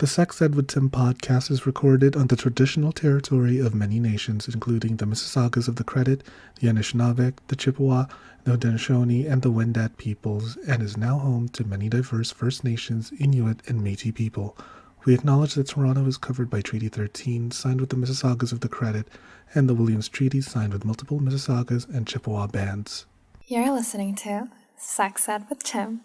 The Sex Ed with Tim podcast is recorded on the traditional territory of many nations, including the Mississaugas of the Credit, the Anishinaabe, the Chippewa, the Haudenosaunee, and the Wendat peoples, and is now home to many diverse First Nations, Inuit, and Métis people. We acknowledge that Toronto is covered by Treaty 13, signed with the Mississaugas of the Credit, and the Williams Treaty, signed with multiple Mississaugas and Chippewa bands. You're listening to Sex Ed with Tim.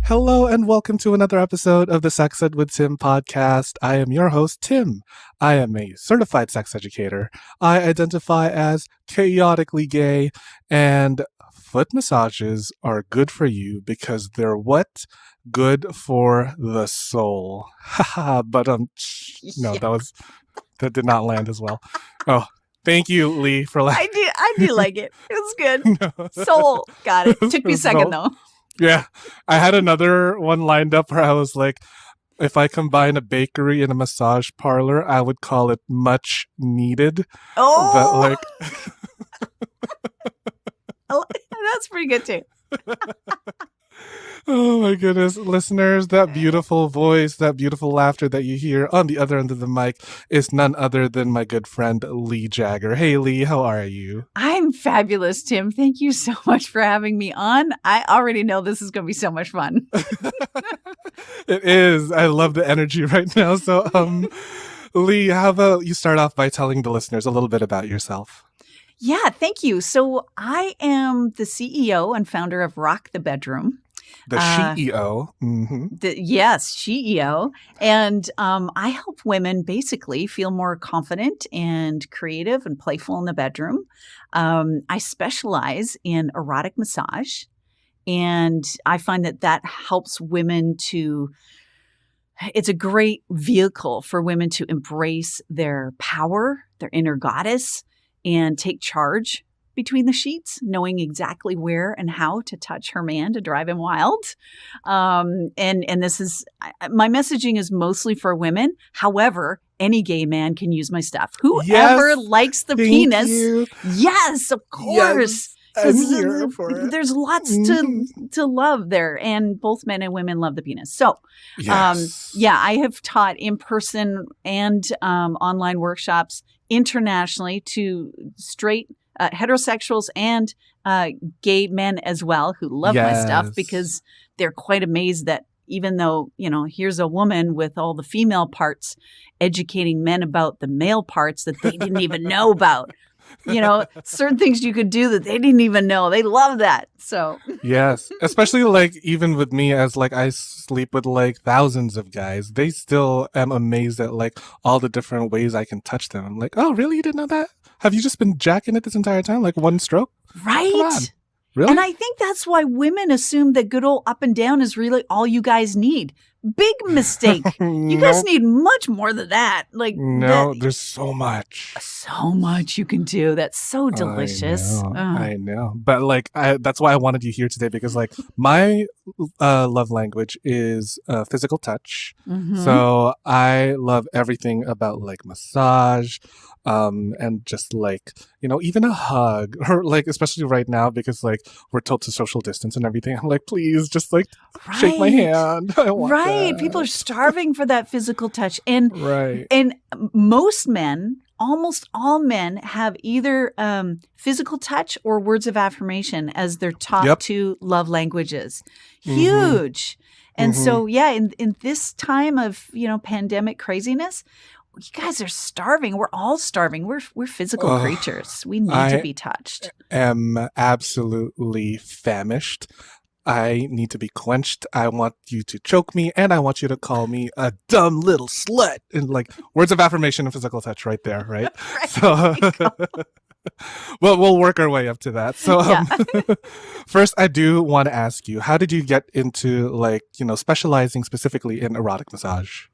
Hello and welcome to another episode of the Sex Ed with Tim podcast. I am your host, Tim. I am a certified sex educator. I identify as chaotically gay, and foot massages are good for you because they're what? Good for the soul. Haha, but no, that did not land as well. Oh, thank you, Lee, for laughing. I do like it. It was good. No. Soul. Got it. Took me a second though. Yeah, I had another one lined up where I was like, if I combine a bakery and a massage parlor, I would call it much needed. Oh, But that's pretty good too. oh my goodness, listeners, that beautiful voice, that beautiful laughter that you hear on the other end of the mic is none other than my good friend Lee Jagger. Hey Lee, how are you? I'm fabulous, Tim. Thank you so much for having me on. I already know this is going to be so much fun. It is. I love the energy right now. So, Lee, how about you start off by telling the listeners a little bit about yourself? Yeah, thank you. So I am the CEO and founder of Rock the Bedroom. The CEO. Mm-hmm. Yes, CEO. And I help women basically feel more confident and creative and playful in the bedroom. I specialize in erotic massage, and I find that helps women it's a great vehicle for women to embrace their power, their inner goddess, and take charge between the sheets, knowing exactly where and how to touch her man to drive him wild. And this is, my messaging is mostly for women. However, any gay man can use my stuff. Whoever likes the penis. You. Yes, of course. Yes, I'm here for it. There's lots to love there, and both men and women love the penis. So, yes. I have taught in person and online workshops internationally to straight heterosexuals and gay men as well who love my stuff because they're quite amazed that even though, here's a woman with all the female parts educating men about the male parts that they didn't even know about. Certain things you could do that they didn't even know. They love that. So yes, especially even with me, as I sleep with thousands of guys, they still am amazed at all the different ways I can touch them. I'm like, oh, really? You didn't know that? Have you just been jacking it this entire time? One stroke? Right. Come on. Really? And I think that's why women assume that good old up and down is really all you guys need. Big mistake. You guys need much more than that. There's so much. So much you can do. That's so delicious. I know. But that's why I wanted you here today because my love language is physical touch. Mm-hmm. So I love everything about massage, and just even a hug, or especially right now because we're told to social distance and everything. I'm please just shake my hand. I want that. People are starving for that physical touch. And most men, almost all men, have either physical touch or words of affirmation as their top two love languages. Huge. Mm-hmm. And so, in this time of, pandemic craziness, you guys are starving. We're all starving. We're physical creatures. We need to be touched. I am absolutely famished. I need to be quenched. I want you to choke me, and I want you to call me a dumb little slut. And words of affirmation and physical touch right there, right? So, well, we'll work our way up to that. So, first, I do want to ask you, how did you get into specializing specifically in erotic massage?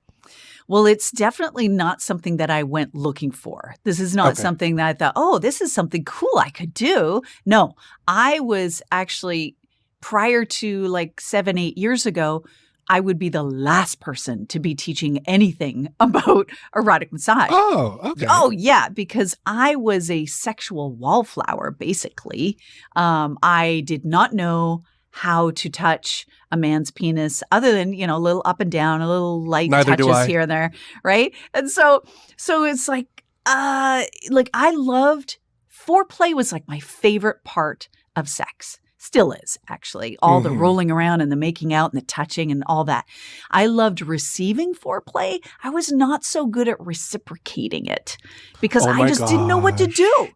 Well, it's definitely not something that I went looking for. This is not something that I thought, oh, this is something cool I could do. No, I was actually prior to like 7-8 years ago, I would be the last person to be teaching anything about erotic massage. Oh, okay. Oh, yeah, because I was a sexual wallflower, basically. I did not know how to touch a man's penis other than, a little up and down, a little light Neither do touches I. here and there, right? And so it's like I loved foreplay was like my favorite part of sex. Still is, actually. All the rolling around and the making out and the touching and all that. I loved receiving foreplay. I was not so good at reciprocating it because I just didn't know what to do.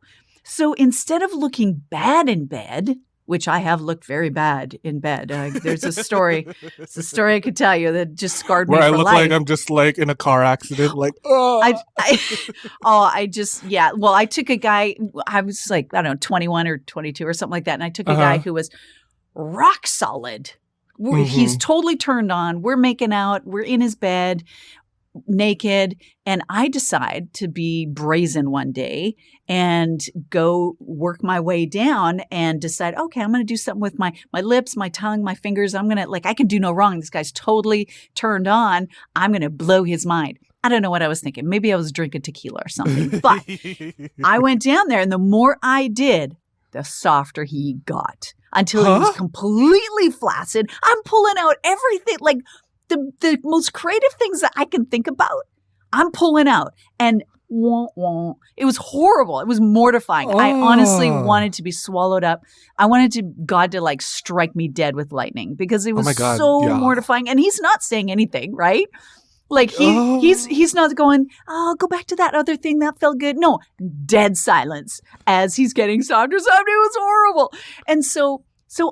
So instead of looking bad in bed, which I have looked very bad in bed. There's a story. It's a story I could tell you that just scarred me for life. Where I look like I'm just like in a car accident, like, oh. Well, I took a guy, I was like, I don't know, 21 or 22 or something like that. And I took a guy who was rock solid. He's totally turned on. We're making out. We're in his bed, naked. And I decide to be brazen one day and go work my way down and decide, okay, I'm going to do something with my lips, my tongue, my fingers. I'm going to, I can do no wrong. This guy's totally turned on. I'm going to blow his mind. I don't know what I was thinking. Maybe I was drinking tequila or something. But I went down there, and the more I did, the softer he got until he was completely flaccid. I'm pulling out everything, like the most creative things that I can think about. I'm pulling out, and it was horrible. It was mortifying. I honestly wanted to be swallowed up. I wanted God to strike me dead with lightning because it was mortifying. And he's not saying anything, right? Like he's not going, oh, go back to that other thing that felt good. No, dead silence as he's getting softer. It was horrible. And so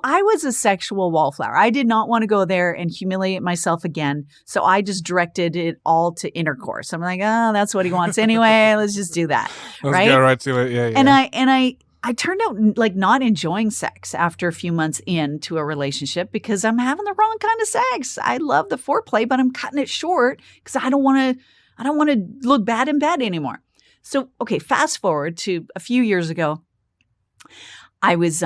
I was a sexual wallflower. I did not want to go there and humiliate myself again. So I just directed it all to intercourse. I'm like, oh, that's what he wants anyway. Let's just do that. Let's get right to it. Yeah. And I turned out not enjoying sex after a few months into a relationship because I'm having the wrong kind of sex. I love the foreplay, but I'm cutting it short because I don't want to look bad in bed anymore. So, okay, fast forward to a few years ago. I was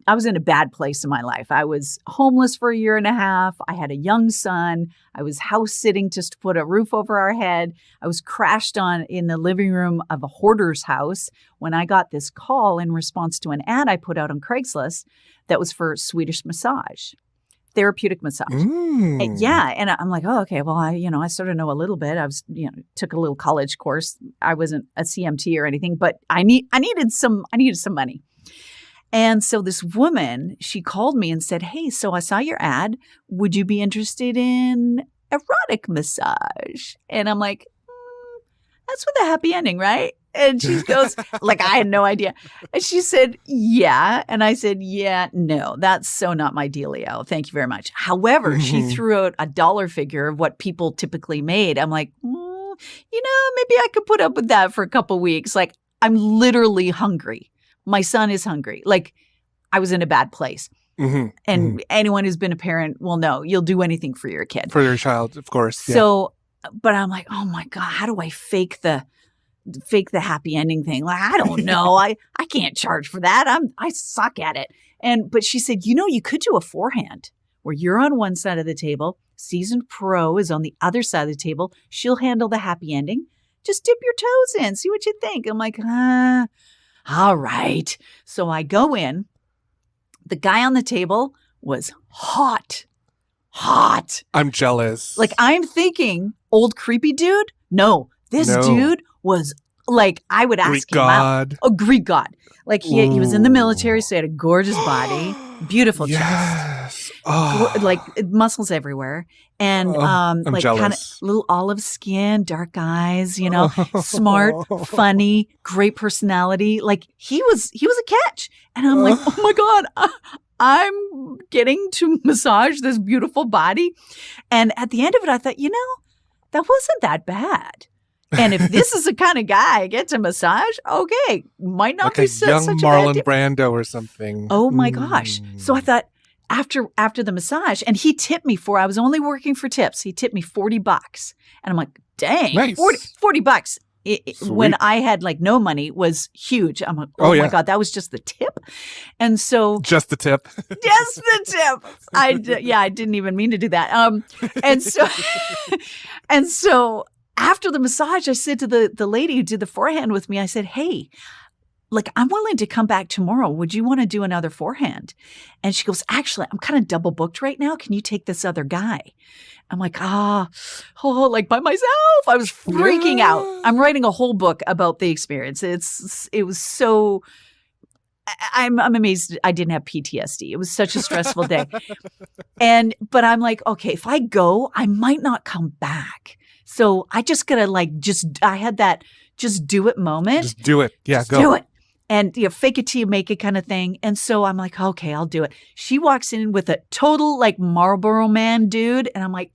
I was in a bad place in my life. I was homeless for 1.5 years. I had a young son. I was house sitting just to put a roof over our head. I was crashed on in the living room of a hoarder's house when I got this call in response to an ad I put out on Craigslist that was for Swedish massage, therapeutic massage. And I'm like, oh, okay. Well, I sort of know a little bit. I was, took a little college course. I wasn't a CMT or anything, but I needed some money. And so this woman, she called me and said, hey, so I saw your ad. Would you be interested in erotic massage? And I'm like, that's with a happy ending, right? And she goes, I had no idea. And she said, yeah. And I said, yeah, no, that's so not my dealio. Thank you very much. However, she threw out a dollar figure of what people typically made. I'm like, maybe I could put up with that for a couple weeks. I'm literally hungry. My son is hungry. I was in a bad place. And anyone who's been a parent will know you'll do anything for your kid. For your child, of course. Yeah. So, but I'm like, oh my God, how do I fake the happy ending thing? I don't know. I can't charge for that. I suck at it. But she said, you could do a forehand where you're on one side of the table. Seasoned pro is on the other side of the table. She'll handle the happy ending. Just dip your toes in. See what you think. I'm like, all right. So I go in. The guy on the table was hot. I'm jealous. I'm thinking, old creepy dude? No, this dude was I would ask Greek him god. out. Oh, Greek god. He was in the military, so he had a gorgeous body, beautiful chest. Muscles everywhere. And I'm kind of jealous. little olive skin, dark eyes, smart, funny, great personality. He was a catch. And I'm like, oh my God, I'm getting to massage this beautiful body. And at the end of it, I thought, that wasn't that bad. And if this is the kind of guy I get to massage, okay, might not be such a young bad Marlon deal. Brando or something. Oh my gosh. So I thought after the massage, and he tipped me I was only working for tips. He tipped me $40. And I'm like, dang, nice. $40. when Sweet. I had like no money was huge. I'm like, Oh, oh my yeah. God, that was just the tip. And so Just the tip. just the tip. I didn't even mean to do that. And so, and so after the massage, I said to the lady who did the forehand with me, I said, hey, like, I'm willing to come back tomorrow. Would you want to do another forehand? And she goes, actually, I'm kind of double booked right now. Can you take this other guy? I'm like, like by myself. I was freaking out. I'm writing a whole book about the experience. It was so, I'm amazed I didn't have PTSD. It was such a stressful day. But I'm like, okay, if I go, I might not come back. So I just gotta I had that just do it moment. Just do it. Yeah, Just go. do it. And fake it till you make it kind of thing. And so I'm like, okay, I'll do it. She walks in with a total like Marlboro Man dude. And I'm like,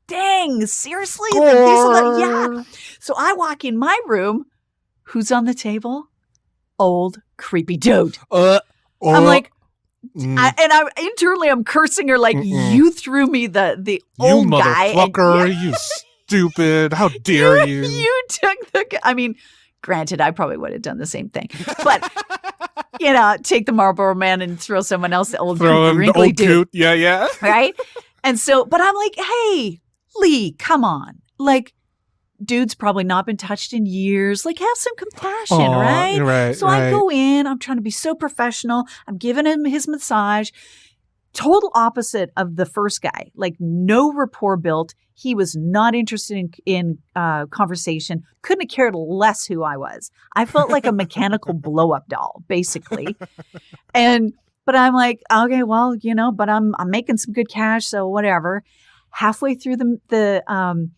dang, seriously? Yeah. So I walk in my room. Who's on the table? Old, creepy dude. I'm like, internally I'm cursing her like, you threw me the old guy. You motherfucker, you stupid. How dare you? You took granted, I probably would have done the same thing. But, take the Marlboro Man and throw someone else, the old creepy, wrinkly dude. Coot. Yeah. Right? And so, but I'm like, hey, Lee, come on. Like, dude's probably not been touched in years. Like, have some compassion, right? Right. So I go in, I'm trying to be so professional. I'm giving him his massage. Total opposite of the first guy. Like, no rapport built. He was not interested in conversation. Couldn't have cared less who I was. I felt like a mechanical blow-up doll, basically. But I'm like, okay, well, but I'm making some good cash, so whatever. Halfway through the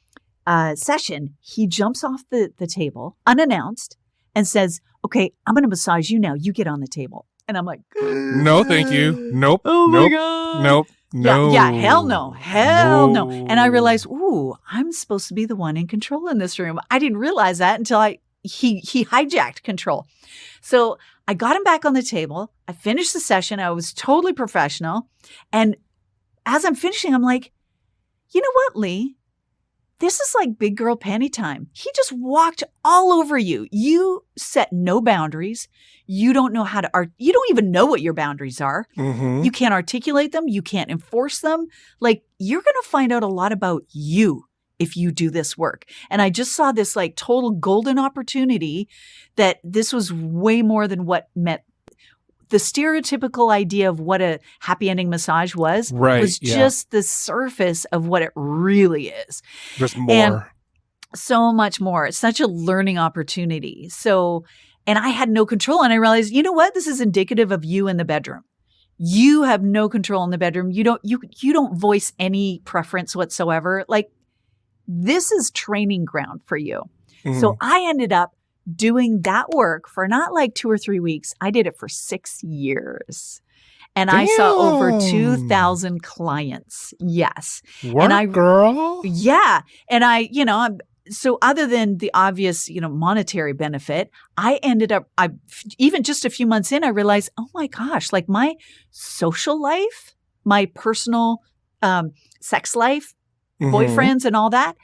session, he jumps off the table, unannounced, and says, okay, I'm going to massage you now. You get on the table. And I'm like, no, thank you. Nope. Oh my nope, God. Nope. No. Yeah, hell no. Hell no. And I realized, ooh, I'm supposed to be the one in control in this room. I didn't realize that until he hijacked control. So I got him back on the table. I finished the session. I was totally professional. And as I'm finishing, I'm like, you know what, Lee? This is like big girl panty time. He just walked all over you. You set no boundaries. You don't know you don't even know what your boundaries are. Mm-hmm. You can't articulate them. You can't enforce them. Like, you're going to find out a lot about you if you do this work. And I just saw this like total golden opportunity that this was way more than what met the stereotypical idea of what a happy ending massage was just the surface of what it really is. There's more. And so much more. It's such a learning opportunity. So, and I had no control. And I realized, you know what? This is indicative of you in the bedroom. You have no control in the bedroom. You don't voice any preference whatsoever. Like, this is training ground for you. Mm. So I ended up doing that work for not like 2 or 3 weeks. I did it for 6 years. And Damn. I saw over 2,000 clients. Yes. Work, girl. Yeah. And so other than the obvious, monetary benefit, I ended up, even just a few months in, I realized, oh my gosh, like my social life, my personal sex life, boyfriends and all that,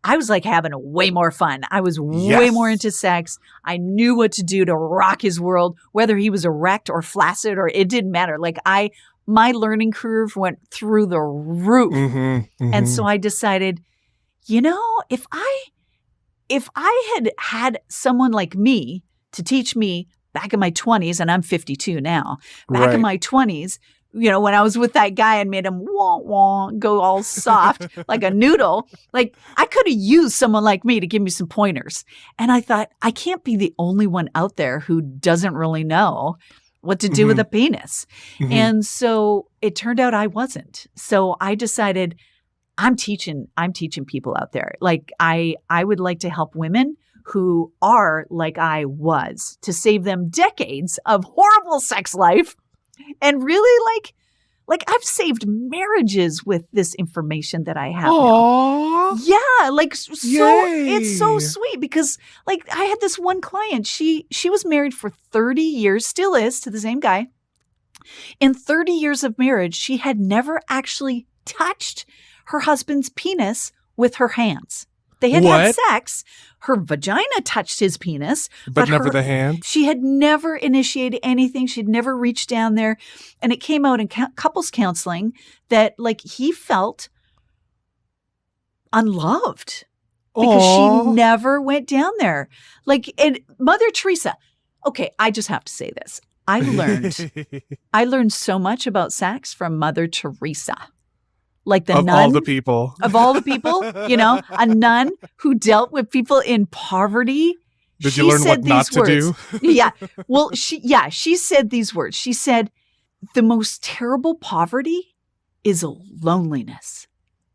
I was like having way more fun. I was way more into sex. I knew what to do to rock his world, whether he was erect or flaccid, or it didn't matter. Like my learning curve went through the roof. And so I decided, if I had someone like me to teach me back in my 20s, and I'm 52 now, back in my 20s, when I was with that guy and made him wah wah go all soft like a noodle, like I could have used someone like me to give me some pointers. And I thought, I can't be the only one out there who doesn't really know what to do with a penis. And so it turned out I wasn't. So I decided I'm teaching people out there. Like I would like to help women who are like I was, to save them decades of horrible sex life. And really, like I've saved marriages with this information that I have now. Yeah, it's so sweet because like I had this one client. She was married for 30 years, still is, to the same guy. In 30 years of marriage, she had never actually touched her husband's penis with her hands. They had What? sex. Her vagina touched his penis. But never the hand? She had never initiated anything. She'd never reached down there. And it came out in couples counseling that like he felt unloved because she never went down there. Like, and Mother Teresa, okay, I just have to say this. I learned so much about sex from Mother Teresa. Like the of nun. all the people. Of all the people, you know, a nun who dealt with people in poverty. Did you learn what not to do? Yeah. Well, she said these words. She said, the most terrible poverty is loneliness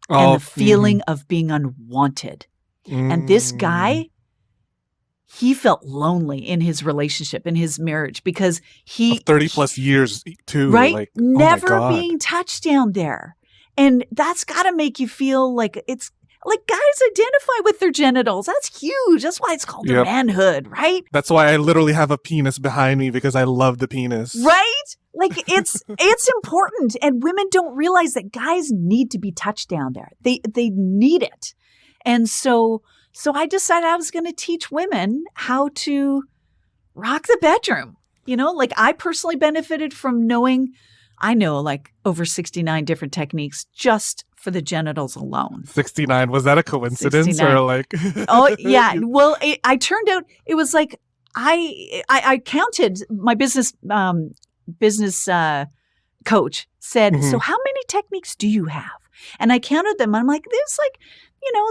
and the feeling of being unwanted. And this guy, he felt lonely in his relationship, in his marriage, because he... Of 30 plus years, too. Right? Like, Never being touched down there. And that's got to make you feel like it's... Like, guys identify with their genitals. That's huge. That's why it's called their manhood, right? That's why I literally have a penis behind me, because I love the penis. Right? Like, it's important. And women don't realize that guys need to be touched down there. They need it. And so I decided I was going to teach women how to rock the bedroom. You know, like I personally benefited from knowing, I know like over 69 different techniques just for the genitals alone. 69. Was that a coincidence 69. or like? Oh, yeah. Well, I turned out, it was like, I counted my business coach said, so how many techniques do you have? And I counted them. I'm like, there's like,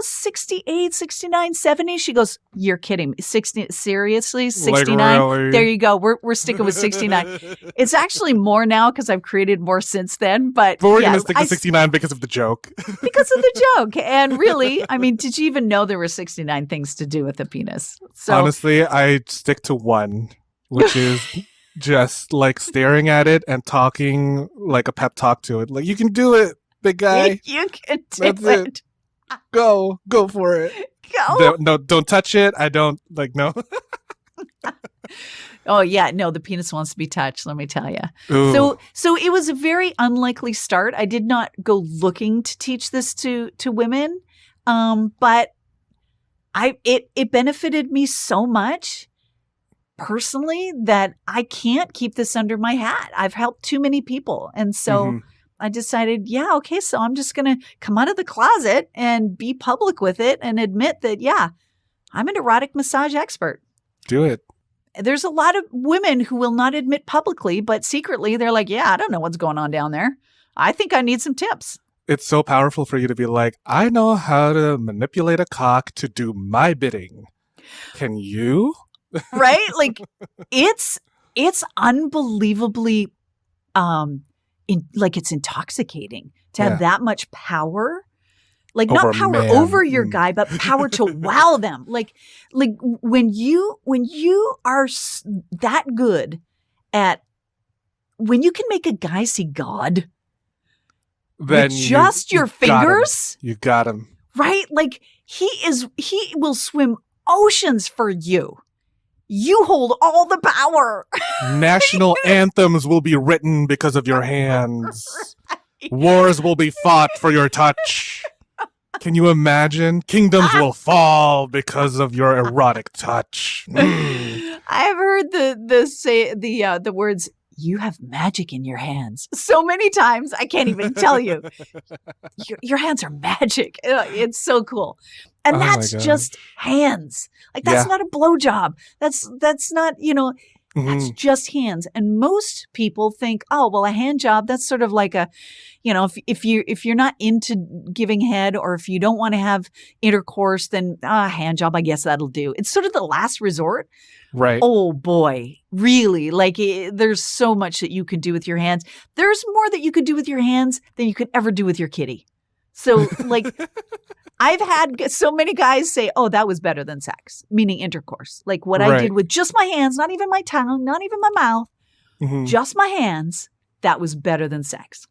68, 69, 70. She goes, you're kidding me. 60, seriously? 69? Like, really? There you go. We're sticking with 69. It's actually more now because I've created more since then. But we're going to stick with 69 because of the joke. Because of the joke. And really, I mean, did you even know there were 69 things to do with a penis? So honestly, I stick to one, which is just like staring at it and talking like a pep talk to it. Like, you can do it, big guy. You can do That's it. Go for it. Go. Don't touch it. I don't like, no. Oh yeah, no, the penis wants to be touched, let me tell you. Ooh. So it was a very unlikely start. I did not go looking to teach this to women. But it benefited me so much personally that I can't keep this under my hat. I've helped too many people. And so I decided, okay, so I'm just going to come out of the closet and be public with it and admit that, I'm an erotic massage expert. Do it. There's a lot of women who will not admit publicly, but secretly they're like, I don't know what's going on down there. I think I need some tips. It's so powerful for you to be like, I know how to manipulate a cock to do my bidding. Can you? Right? Like it's unbelievably it's intoxicating to have that much power. Like over not power over your guy, but power to wow them. Like when you are that good at, when you can make a guy see God then with just your fingers, you got him. Right? Like he will swim oceans for you. You hold all the power. National anthems will be written because of your hands. Right. Wars will be fought for your touch. Can you imagine? Kingdoms will fall because of your erotic touch. I've heard the words, you have magic in your hands so many times. I can't even tell you. Your hands are magic. It's so cool. And that's just hands. Like that's not a blowjob. That's not, that's just hands. And most people think, oh, well, a hand job, that's sort of like a, if you're not into giving head, or if you don't want to have intercourse, then a hand job, I guess that'll do. It's sort of the last resort. Right. Oh boy, really? Like there's so much that you can do with your hands. There's more that you could do with your hands than you could ever do with your kitty. So like I've had so many guys say, oh, that was better than sex, meaning intercourse. Like what I did with just my hands, not even my tongue, not even my mouth, just my hands, that was better than sex.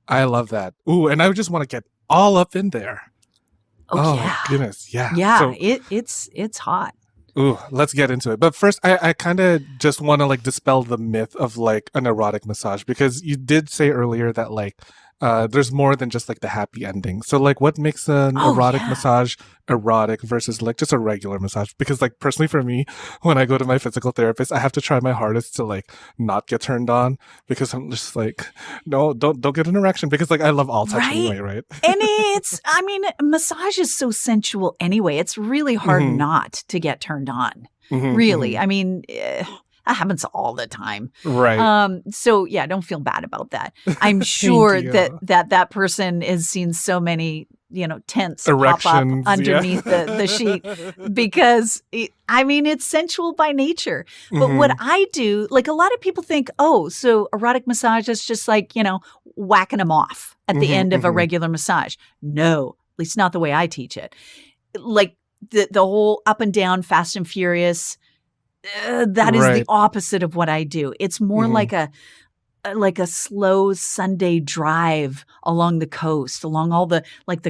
I love that. Ooh, and I just want to get all up in there. Oh my goodness. Yeah. Yeah, so, it's hot. Ooh, let's get into it. But first, I kind of just want to like dispel the myth of like an erotic massage, because you did say earlier that like there's more than just like the happy ending. So like what makes an erotic massage erotic versus like just a regular massage? Because like personally for me, when I go to my physical therapist, I have to try my hardest to like not get turned on, because I'm just like, no, don't get an erection, because like I love all touch anyway, right? And I mean, massage is so sensual anyway. It's really hard not to get turned on. Really. I mean, that happens all the time. Right. So yeah, don't feel bad about that. I'm sure that person has seen so many, tents pop up underneath the sheet, because it's sensual by nature. But what I do, like a lot of people think, oh, so erotic massage is just like, whacking them off at the end of a regular massage. No, at least not the way I teach it. Like the whole up and down, fast and furious, that is the opposite of what I do. It's more like a slow Sunday drive along the coast, along all the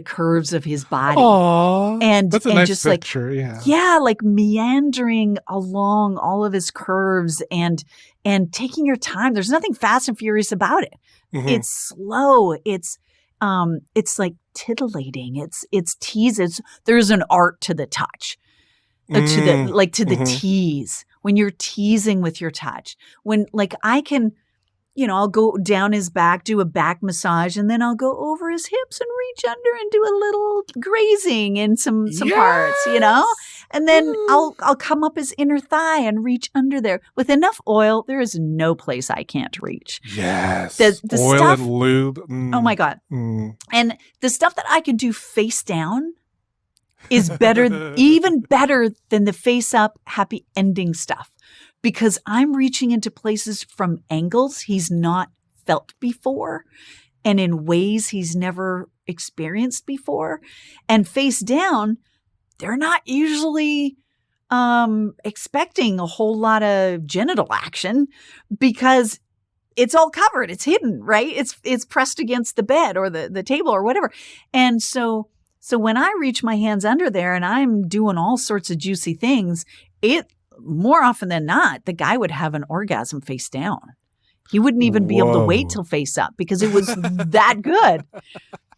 curves of his body. Aww, and that's a and nice just picture, like meandering along all of his curves and taking your time. There's nothing fast and furious about it. It's slow. It's like titillating. It's teases. There's an art to the touch. To the tease, when you're teasing with your touch, when like I can, I'll go down his back, do a back massage, and then I'll go over his hips and reach under and do a little grazing in some parts, and then I'll come up his inner thigh and reach under there with enough oil. There is no place I can't reach. Yes, the oil stuff, and lube. Oh my God! And the stuff that I can do face down is better, even better than the face up happy ending stuff, because I'm reaching into places from angles he's not felt before and in ways he's never experienced before. And face down, they're not usually expecting a whole lot of genital action, because it's all covered. It's hidden, right? It's pressed against the bed or the table or whatever. And so when I reach my hands under there and I'm doing all sorts of juicy things, it more often than not, the guy would have an orgasm face down. He wouldn't even be able to wait till face up, because it was that good.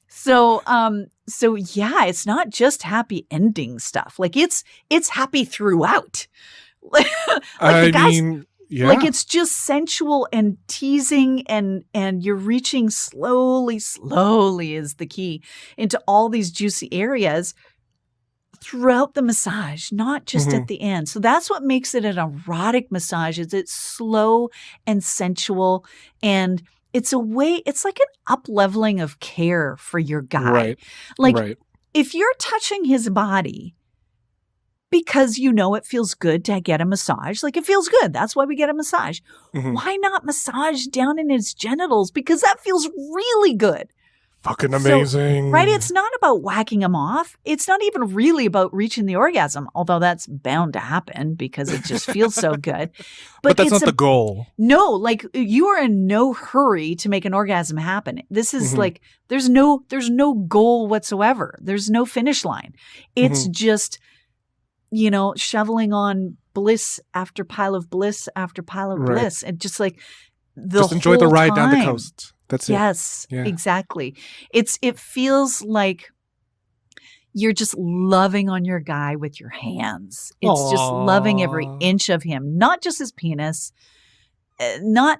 So yeah, it's not just happy ending stuff. Like it's happy throughout. Like it's just sensual and teasing, and you're reaching slowly is the key, into all these juicy areas throughout the massage, not just at the end. So that's what makes it an erotic massage, is it's slow and sensual, and it's like an up-leveling of care for your guy. If you're touching his body because it feels good to get a massage. Like, it feels good. That's why we get a massage. Why not massage down in his genitals? Because that feels really good. Fucking amazing. So, right? It's not about whacking him off. It's not even really about reaching the orgasm, although that's bound to happen because it just feels so good. But that's not the goal. No, like you are in no hurry to make an orgasm happen. This is like, there's no goal whatsoever. There's no finish line. It's just, shoveling on bliss after pile of bliss after pile of bliss. And just like just enjoy the ride down the coast. That's it. Yes, exactly. It feels like you're just loving on your guy with your hands. It's just loving every inch of him, not just his penis, not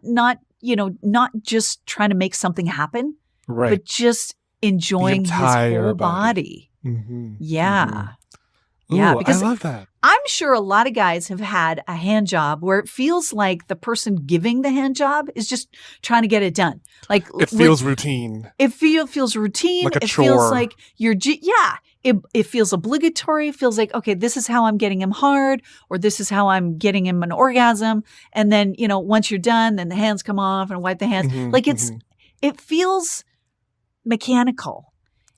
just trying to make something happen, but just enjoying his whole body. Yeah. Ooh, yeah, because I love that. I'm sure a lot of guys have had a hand job where it feels like the person giving the hand job is just trying to get it done. Like it feels routine. It feels routine. Like a chore. Feels like it feels obligatory. It feels like, okay, this is how I'm getting him hard, or this is how I'm getting him an orgasm. And then, once you're done, then the hands come off and wipe the hands. It feels mechanical.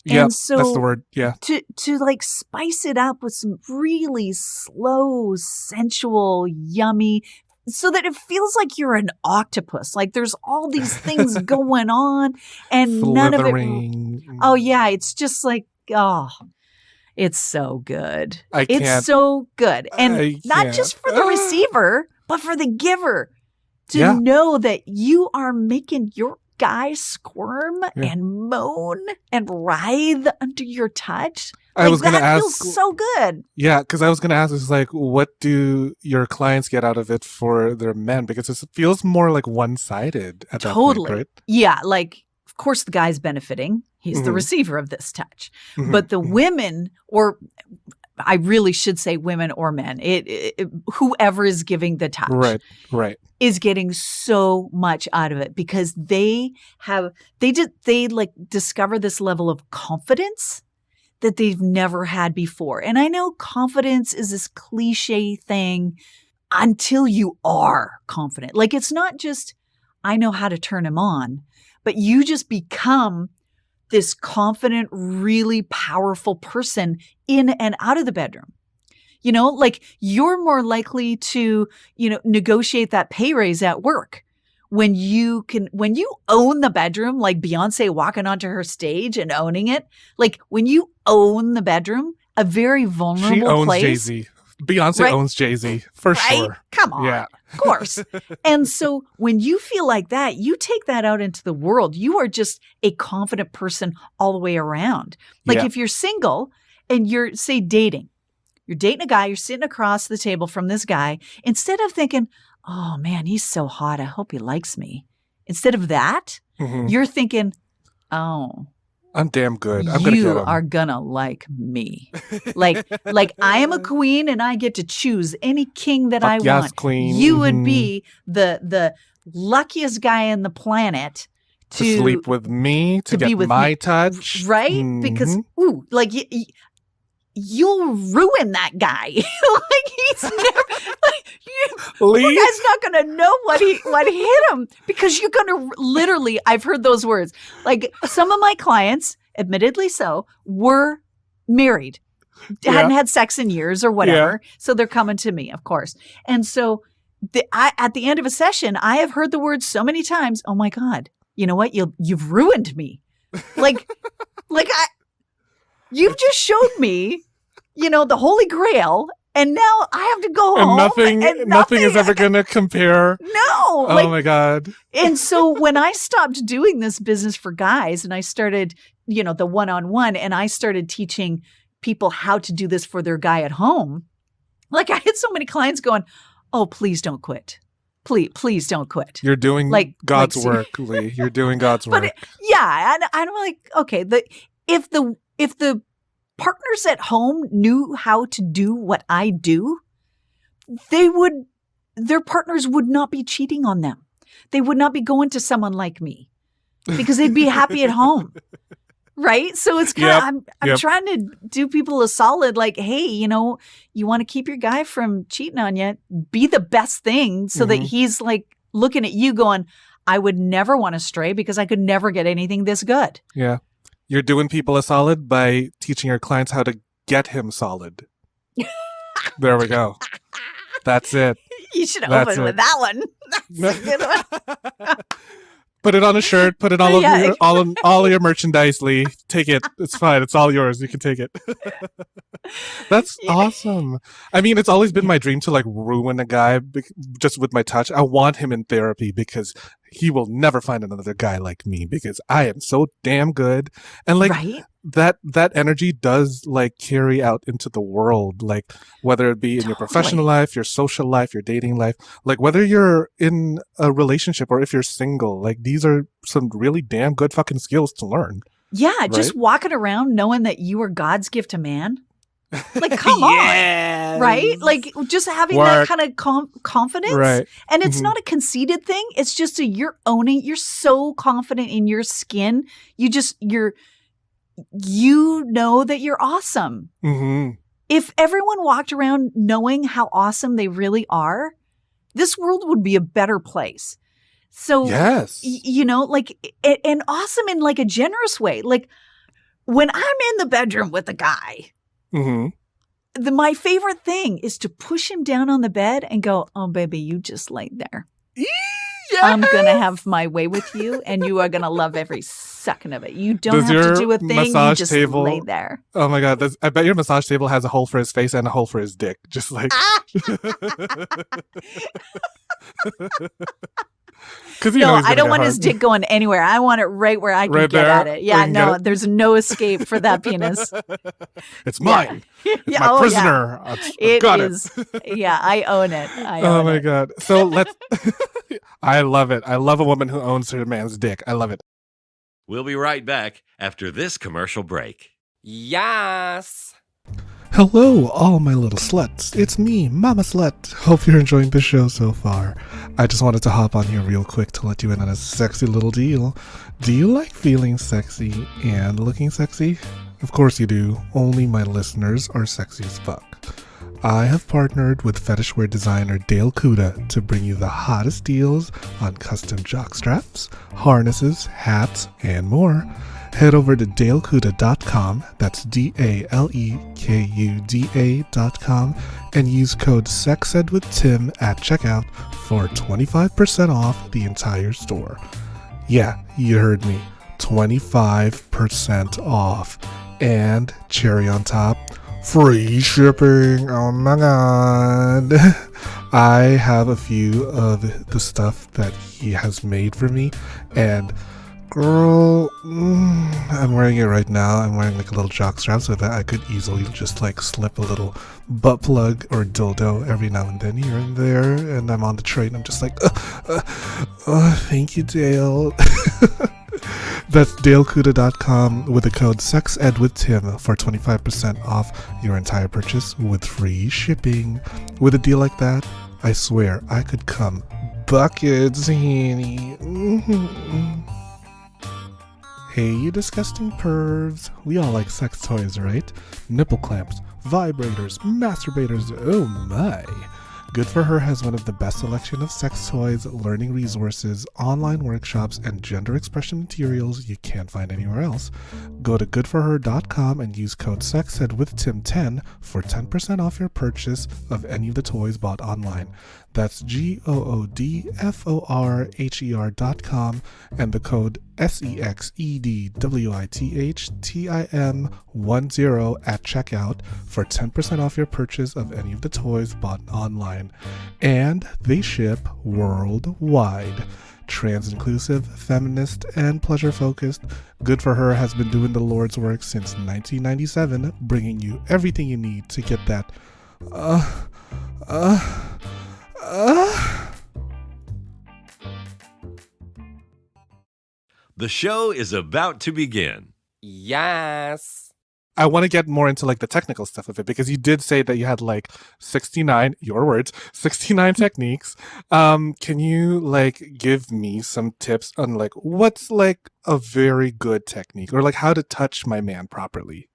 Yeah, that's the word. Yeah. To like spice it up with some really slow, sensual, yummy, so that it feels like you're an octopus. Like there's all these things going on and none of it. Oh yeah. It's just like, it's so good. It's so good. And not just for the receiver, but for the giver to know that you are making your guy squirm and moan and writhe under your touch, I was going to ask. Feels so good. Yeah, because I was going to ask, is like, what do your clients get out of it for their men? Because it feels more like one-sided at that point, right? Yeah, like, of course, the guy's benefiting. He's the receiver of this touch. But the women, or I really should say women or men, whoever is giving the touch, right, is getting so much out of it because they discover this level of confidence that they've never had before. And I know confidence is this cliche thing until you are confident. Like, it's not just, I know how to turn him on, but you just become this confident, really powerful person in and out of the bedroom. You know, like, you're more likely to, negotiate that pay raise at work when you own the bedroom, like Beyonce walking onto her stage and owning it. Like, when you own the bedroom, a very vulnerable she owns place. Jay-Z. Beyonce owns Jay-Z for sure. Come on. Yeah. Of course. And so when you feel like that, you take that out into the world. You are just a confident person all the way around. Like, if you're single and you're, say, dating, you're dating a guy, you're sitting across the table from this guy, instead of thinking, oh man, he's so hot, I hope he likes me. Instead of that, you're thinking, oh, I'm damn good. I'm gonna get him. You are gonna like me. like I am a queen and I get to choose any king that I want. Queen. You would be the luckiest guy on the planet to sleep with me, to get my touch. Right? Because you'll ruin that guy. Like, he's never the guy's not gonna know what hit him, because you're gonna literally, I've heard those words. Like, some of my clients, admittedly so, were married, hadn't had sex in years or whatever. So they're coming to me, of course. And so at the end of a session, I have heard the words so many times, oh my God, you know what? You've ruined me. You've just showed me, the Holy Grail, and now I have to go home. And nothing is ever going to compare. No. Oh my God. And so when I stopped doing this business for guys and I started, the one-on-one, and I started teaching people how to do this for their guy at home, like, I had so many clients going, oh, please don't quit. Please don't quit. You're doing God's work, Lee. You're doing God's work. And I'm like, okay, if the partners at home knew how to do what I do, their partners would not be cheating on them. They would not be going to someone like me, because they'd be happy at home. Right? So it's kind of, I'm trying to do people a solid, like, hey, you want to keep your guy from cheating on you, be the best thing so that he's like looking at you going, I would never want to stray because I could never get anything this good. Yeah. You're doing people a solid by teaching your clients how to get him solid. There we go. That's it. You should open with that one. That's a good one. Put it on a shirt. Put it all over all your merchandise, Lee. Take it. It's fine. It's all yours. You can take it. That's awesome. I mean, it's always been my dream to ruin a guy just with my touch. I want him in therapy because he will never find another guy like me, because I am so damn good. And that energy does carry out into the world, whether it be in your professional life, your social life, your dating life, whether you're in a relationship or if you're single, these are some really damn good fucking skills to learn. Yeah. Right? Just walking around knowing that you are God's gift to man. Come on. Right? Just having that kind of confidence. Right. And it's not a conceited thing. It's just you're owning, you're so confident in your skin. You know that you're awesome. Mm-hmm. If everyone walked around knowing how awesome they really are, this world would be a better place. So, yes. And awesome in a generous way. When I'm in the bedroom with a guy, my favorite thing is to push him down on the bed and go, oh, baby, you just lay there. Yes! I'm going to have my way with you, and you are going to love every second of it. You don't have to do a thing. You just lay there. Oh, my God. I bet your massage table has a hole for his face and a hole for his dick. Just Because No, he's I gonna don't get want hard. his dick going anywhere. I want it right where I can Right get there, at it. where Yeah, you can no, get it? there's no escape for that penis. It's mine. It's Yeah, my oh, yeah. prisoner. I've It got is. Yeah, I own it. I Oh own my it. god. So let's. I love it. I love a woman who owns her man's dick. I love it. We'll be right back after this commercial break. Yes. Hello, all my little sluts. It's me, Mama Slut. Hope you're enjoying the show so far. I just wanted to hop on here real quick to let you in on a sexy little deal. Do you like feeling sexy and looking sexy? Of course you do. Only my listeners are sexy as fuck. I have partnered with fetish wear designer Dale Kuda to bring you the hottest deals on custom jock straps, harnesses, hats, and more. Head over to dalekuda.com, that's DALEKUDA.com, and use code SEXEDWITHTIM at checkout for 25% off the entire store. Yeah, you heard me. 25% off. And cherry on top, free shipping. Oh my god. I have a few of the stuff that he has made for me, and girl, I'm wearing it right now. I'm wearing like a little jock strap so that I could easily just like slip a little butt plug or dildo every now and then here and there. And I'm on the train. I'm just like, thank you, Dale. That's dalekuda.com with the code SEXEDWITHTIM for 25% off your entire purchase with free shipping. With a deal like that, I swear I could come buckets, honey. Hey, you disgusting pervs. We all like sex toys, right? Nipple clamps, vibrators, masturbators, oh my. Good for Her has one of the best selection of sex toys, learning resources, online workshops, and gender expression materials you can't find anywhere else. Go to goodforher.com and use code SEXEDWITHTIM10 for 10% off your purchase of any of the toys bought online. That's goodforher.com and the code SEXEDWITHTIM10 at checkout for 10% off your purchase of any of the toys bought online. And they ship worldwide. Trans-inclusive, feminist, and pleasure-focused, Good For Her has been doing the Lord's work since 1997, bringing you everything you need to get that The show is about to begin. Yes. I want to get more into like the technical stuff of it, because you did say that you had like 69, your words, 69 techniques. Can you like give me some tips on like what's like a very good technique, or like how to touch my man properly?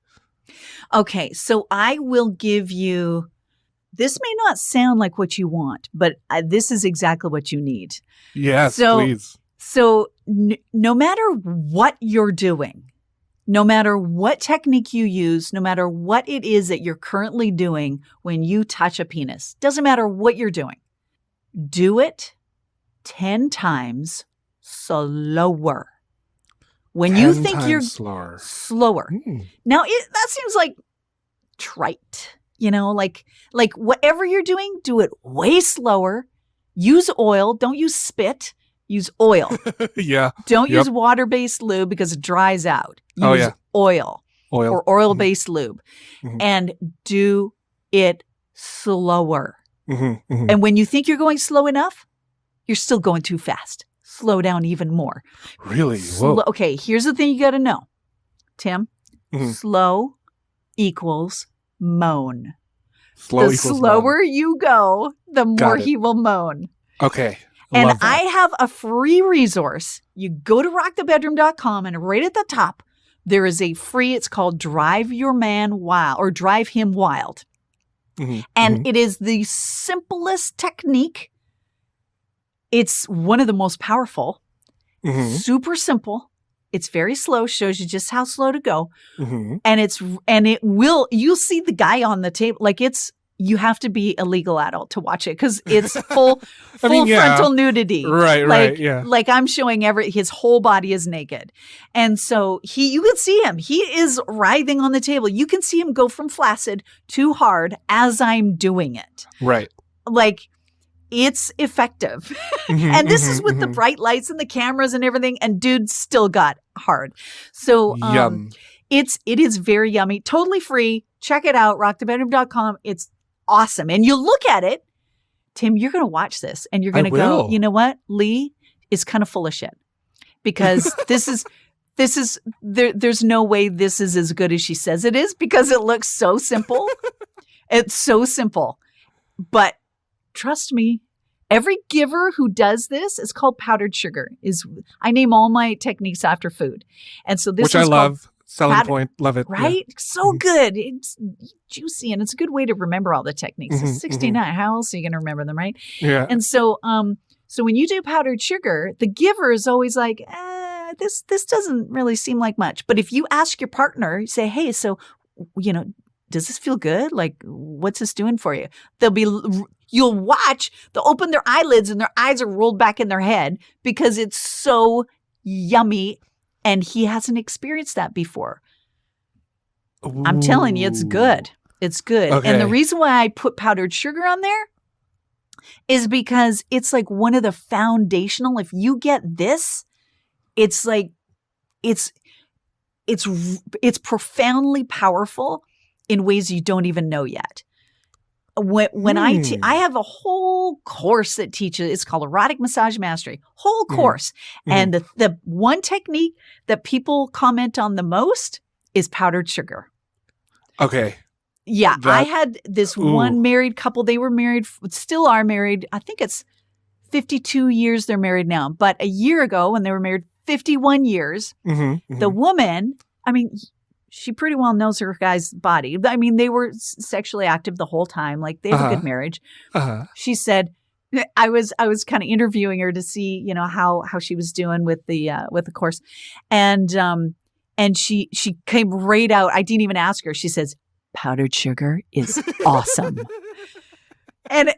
Okay, so I will give you, this may not sound like what you want, but this is exactly what you need. Yes, So- please. So no matter what you're doing, no matter what technique you use, no matter what it is that you're currently doing when you touch a penis, doesn't matter what you're doing, do it 10 times slower. When you 10 think times you're slower. Now, that seems like trite, like whatever you're doing, do it way slower. Use oil. Don't use spit. Use oil. Yeah. Don't Yep. use water-based lube because it dries out. Use Oh, yeah. oil Oil. or oil-based lube. Mhm. And do it slower. Mhm, mhm. And when you think you're going slow enough, you're still going too fast. Slow down even more. Really? Whoa. Okay, here's the thing you got to know, Tim. Mhm. Slow equals moan. Slow The equals slower you go, the more it. he will moan. moan. Okay. And Love that. I have a free resource. You go to rockthebedroom.com and right at the top, there is a free, it's called Drive Your Man Wild or Drive Him Wild. Mhm, And mhm. it is the simplest technique. It's one of the most powerful, Mhm, super simple. It's very slow, shows you just how slow to go. mhm. You'll see the guy on the table. Like you have to be a legal adult to watch it because it's full yeah. frontal nudity. Right, yeah. Like I'm showing his whole body is naked. And so you can see him. He is writhing on the table. You can see him go from flaccid to hard as I'm doing it. Right. Like it's effective. Mhm, And this is mhm, with the mhm. bright lights and the cameras and everything. And dude still got hard. So Yum. it is very yummy. Totally free. Check it out. rockthebedroom.com. It's awesome. And you look at it, Tim, you're going to watch this and you're I going to go, will. you know what? Lee is kind of full of shit because there's no way this is as good as she says it is because it looks so simple. It's so simple. But trust me, every giver who does this is called powdered sugar. I name all my techniques after food. And so this Which I is love. Selling powder- point. Love it. Yeah. right? So Mhm. good. It's juicy and it's a good way to remember all the techniques. Mhm, It's 69. How else are you going to remember them, right? Yeah. And so so when you do powdered sugar, the giver is always like, this doesn't really seem like much. But if you ask your partner, you say, hey, so, does this feel good? Like, what's this doing for you? You'll watch, they'll open their eyelids and their eyes are rolled back in their head because it's so yummy and he hasn't experienced that before. I'm telling you, it's good. It's good. Okay. And the reason why I put powdered sugar on there is because it's like one of the foundational, if you get this, it's like, it's profoundly powerful in ways you don't even know yet. When I have a whole course that teaches, it's called Erotic Massage Mastery, whole course. And the one technique that people comment on the most is powdered sugar. Okay. Yeah. I had this one married couple. They were married, still are married. I think it's 52 years they're married now. But a year ago when they were married 51 years, the woman, I mean, she pretty well knows her guy's body. I mean, they were sexually active the whole time. Like they have a good marriage. She said, I was kind of interviewing her to see, how she was doing with the course. And she came right out. I didn't even ask her. She says, powdered sugar is awesome. And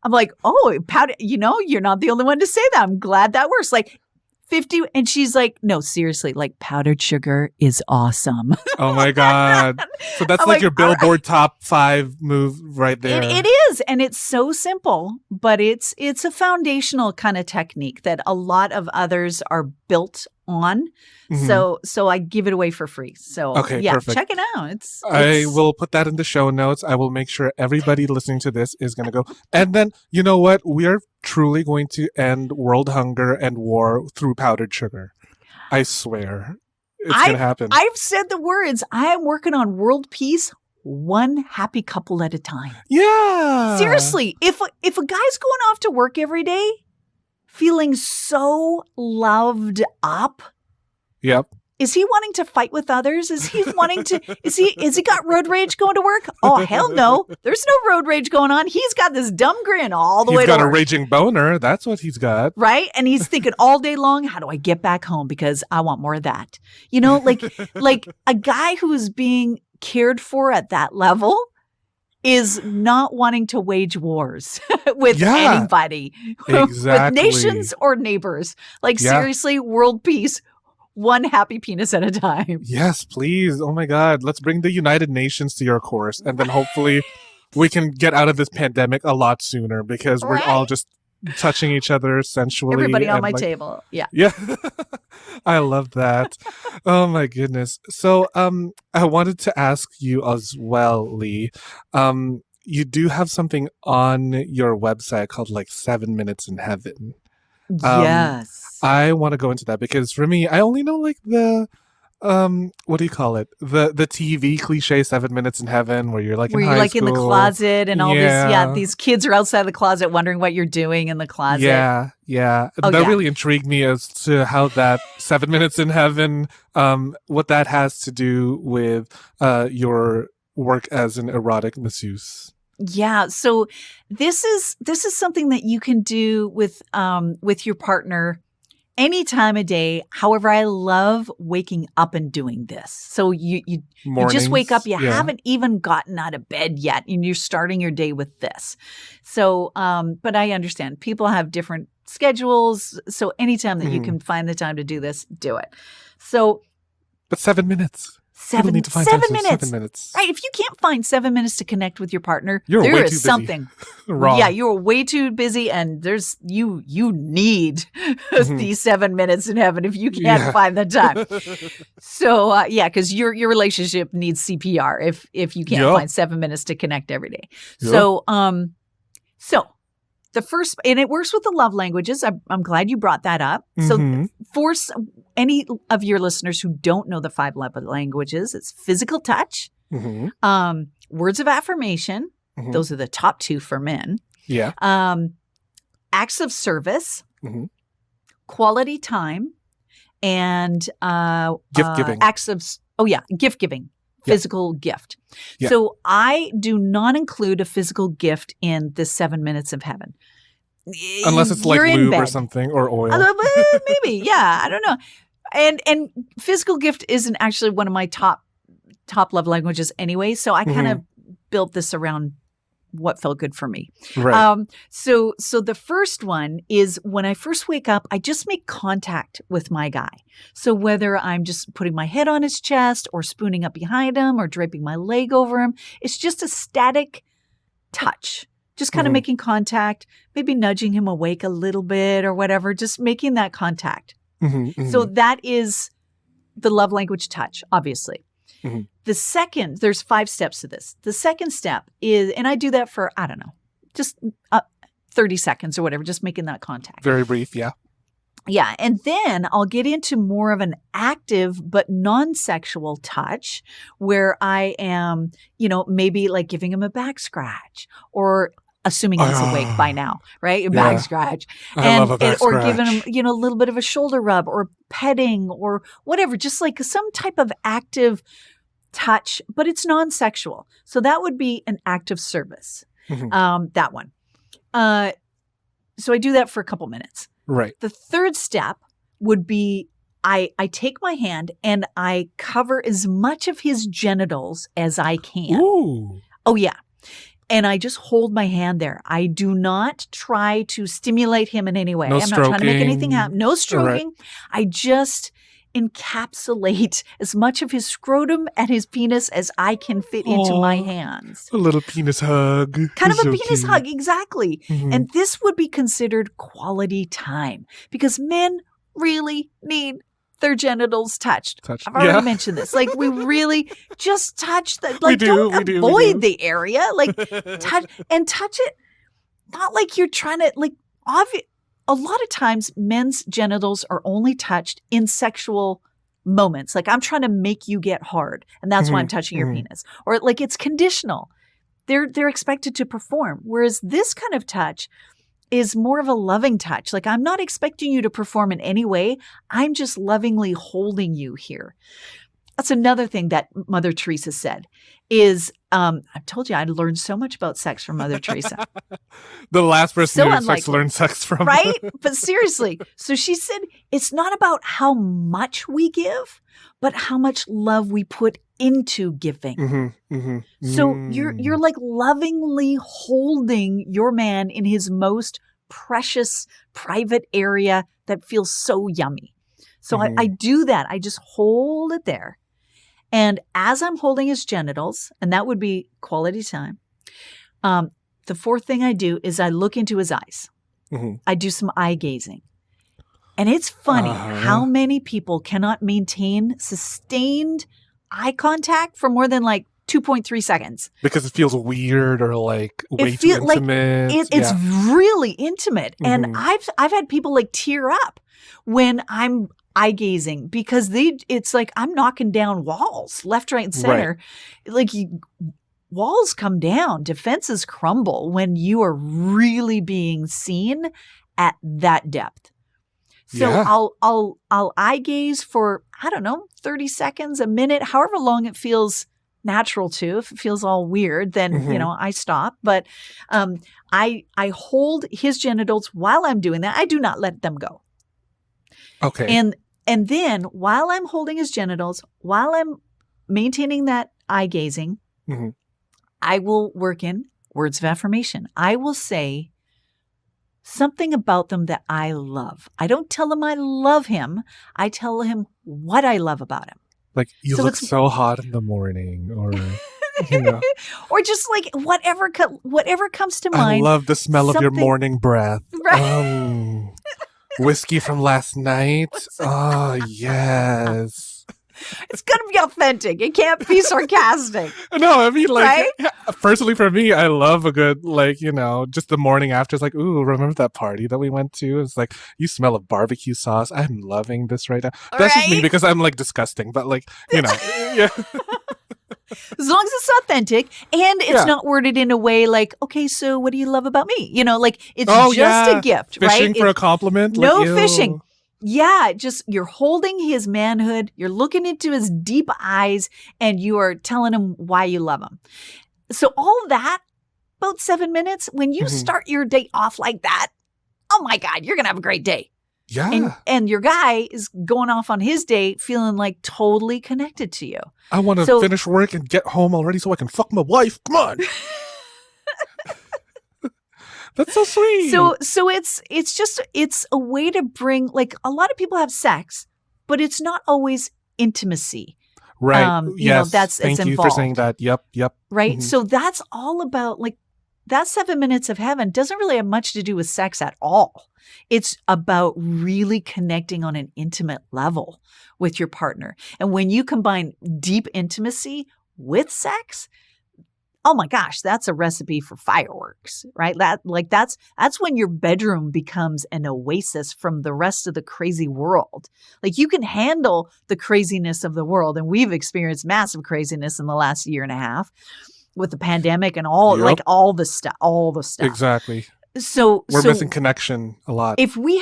I'm like, oh, powder, you're not the only one to say that. I'm glad that works. Like 50. And she's like, no, seriously, like powdered sugar is awesome. Oh my God. So that's I'm like like, your Billboard top 5 move right there. It is. And it's so simple, but it's a foundational kind of technique that a lot of others are built on. So I give it away for free. So Okay, yeah, perfect. check it out. I will put that in the show notes. I will make sure everybody listening to this is going to go. And then, you know what? We are truly going to end world hunger and war through powdered sugar. I swear. It's going to happen. I've said the words. I am working on world peace one happy couple at a time. Yeah. Seriously, if a guy's going off to work every day feeling so loved up, Yep. is he wanting to fight with others? Is he wanting to, has he got road rage going to work? Oh, hell no. There's no road rage going on. He's got this dumb grin all the way He's to got a work. raging boner. That's what he's got. Right? And he's thinking all day long, how do I get back home? Because I want more of that. Like a guy who is being cared for at that level is not wanting to wage wars with anybody, Exactly. with nations or neighbors. Like seriously, world peace, one happy penis at a time. Yes, please. Oh my God. Let's bring the United Nations to your course. And then hopefully we can get out of this pandemic a lot sooner because we're all just touching each other sensually. Everybody on and my table. Yeah. Yeah. I love that. Oh my goodness. So I wanted to ask you as well, Lee. You do have something on your website called like 7 Minutes in Heaven. Yes. I want to go into that because for me, I only know like the what do you call it? The TV cliche 7 Minutes in Heaven where you're like where in you're high like school. in the closet and all these kids are outside the closet wondering what you're doing in the closet. Yeah. Oh, that yeah. really intrigued me as to how that 7 Minutes in Heaven, what that has to do with your work as an erotic masseuse. Yeah. So this is something that you can do with your partner any time of day. However, I love waking up and doing this. So you just wake up, you haven't even gotten out of bed yet, and you're starting your day with this. So, but I understand people have different schedules. So anytime that you can find the time to do this, do it. So, but 7 minutes. People need to find time 7 minutes. Right. If you can't find 7 minutes to connect with your partner, You're there way is too busy. something Wrong. Yeah, you're way too busy, and there's you need these 7 minutes in heaven if you can't find the time. So because your relationship needs CPR if you can't find 7 minutes to connect every day. Yep. So the first, and it works with the love languages. I'm glad you brought that up. So for any of your listeners who don't know the 5 love languages, it's physical touch, words of affirmation. Those are the top 2 for men. Yeah. Acts of service, quality time, and gift giving. Gift giving. Physical gift. Yeah. So I do not include a physical gift in the 7 minutes of heaven. Unless it's like lube or something, or oil. Maybe. Yeah. I don't know. And physical gift isn't actually one of my top love languages anyway. So I kind of built this around what felt good for me. Right. So the first one is when I first wake up, I just make contact with my guy. So whether I'm just putting my head on his chest or spooning up behind him or draping my leg over him, it's just a static touch. Just kind of making contact, maybe nudging him awake a little bit or whatever, just making that contact. So that is the love language touch, obviously. The second, there's 5 steps to this. The second step is, and I do that for, I don't know, just 30 seconds or whatever, just making that contact. Very brief, yeah. Yeah. And then I'll get into more of an active but non-sexual touch where I am, maybe like giving him a back scratch or assuming he's awake by now, right? Back scratch. I love a back or scratch. giving him, a little bit of a shoulder rub or petting or whatever, just like some type of active touch, but it's non-sexual. So that would be an act of service. That one. So I do that for a couple minutes. Right. The third step would be I take my hand and I cover as much of his genitals as I can. Ooh. Oh, yeah. And I just hold my hand there. I do not try to stimulate him in any way. No I'm not trying to make stroking. anything happen. No stroking. Right. I just encapsulate as much of his scrotum and his penis as I can fit into my hands. A little penis hug. Kind of It's a so penis cute. hug, exactly. And this would be considered quality time because men really need their genitals touched. I've already mentioned this. Like we really just touch the, like don't avoid the area. Like touch it. Not like you're trying to like a lot of times men's genitals are only touched in sexual moments. Like I'm trying to make you get hard and that's why I'm touching your penis. Or like it's conditional. They're expected to perform. Whereas this kind of touch is more of a loving touch. Like I'm not expecting you to perform in any way. I'm just lovingly holding you here. That's another thing that Mother Teresa said is, I've told you I learned so much about sex from Mother Teresa. The last person So you expect to learn sex from. Right? But seriously. So she said, it's not about how much we give, but how much love we put into giving. So you're like lovingly holding your man in his most precious private area that feels so yummy. So I do that. I just hold it there. And as I'm holding his genitals, and that would be quality time, the fourth thing I do is I look into his eyes. I do some eye gazing. And it's funny how many people cannot maintain sustained eye contact for more than like 2.3 seconds. Because it feels weird or like way too intimate. Like it's really intimate. And I've had people like tear up when I'm eye gazing because it's like I'm knocking down walls left, right, and center. Right. Like walls come down, defenses crumble when you are really being seen at that depth. So I'll eye gaze for, I don't know, 30 seconds, a minute, however long it feels natural to. If it feels all weird, then, I stop. But I hold his genitals while I'm doing that. I do not let them go. Okay. And then while I'm holding his genitals, while I'm maintaining that eye gazing, I will work in words of affirmation. I will say something about them that I love. I don't tell him I love him. I tell him what I love about him. Like, you So look it's so hot in the morning, or, you know, or just like whatever comes to I mind. love the smell of your Something- morning breath. Right. Whiskey from last night. Oh, yes. It's gonna be authentic. It can't be sarcastic. No, I mean, like, Right? personally for me, I love a good, like, you know, just the morning after. It's like, ooh, remember that party that we went to? It's like, you smell of barbecue sauce. I'm loving this right now. That's just me Right? because I'm, like, disgusting. But, like, you know, yeah. As long as it's authentic and it's Yeah. not worded in a way like, okay, so what do you love about me? You know, like it's Oh, just yeah. a gift, Fishing right? for a compliment. No like, ew. fishing. Yeah, just you're holding his manhood, you're looking into his deep eyes, and you are telling him why you love him. So all of that, about 7 minutes, when you Mhm. start your day off like that, oh my God, you're gonna have a great day. Yeah. And your guy is going off on his day feeling like totally connected to you. I want to So- finish work and get home already so I can fuck my wife. Come on. That's so sweet. So it's a way to bring, like, a lot of people have sex, but it's not always intimacy, right. you know, Yes. that's- it's Thank you for saying involved. that. Yep. right? Mhm. So that's all about, like, that 7 minutes of heaven doesn't really have much to do with sex at all. It's about really connecting on an intimate level with your partner. And when you combine deep intimacy with sex, oh my gosh, that's a recipe for fireworks, right? That's when your bedroom becomes an oasis from the rest of the crazy world. Like, you can handle the craziness of the world, and we've experienced massive craziness in the last year and a half with the pandemic and all, Yep. like, all the stuff. Exactly. So We're so missing connection a lot. if we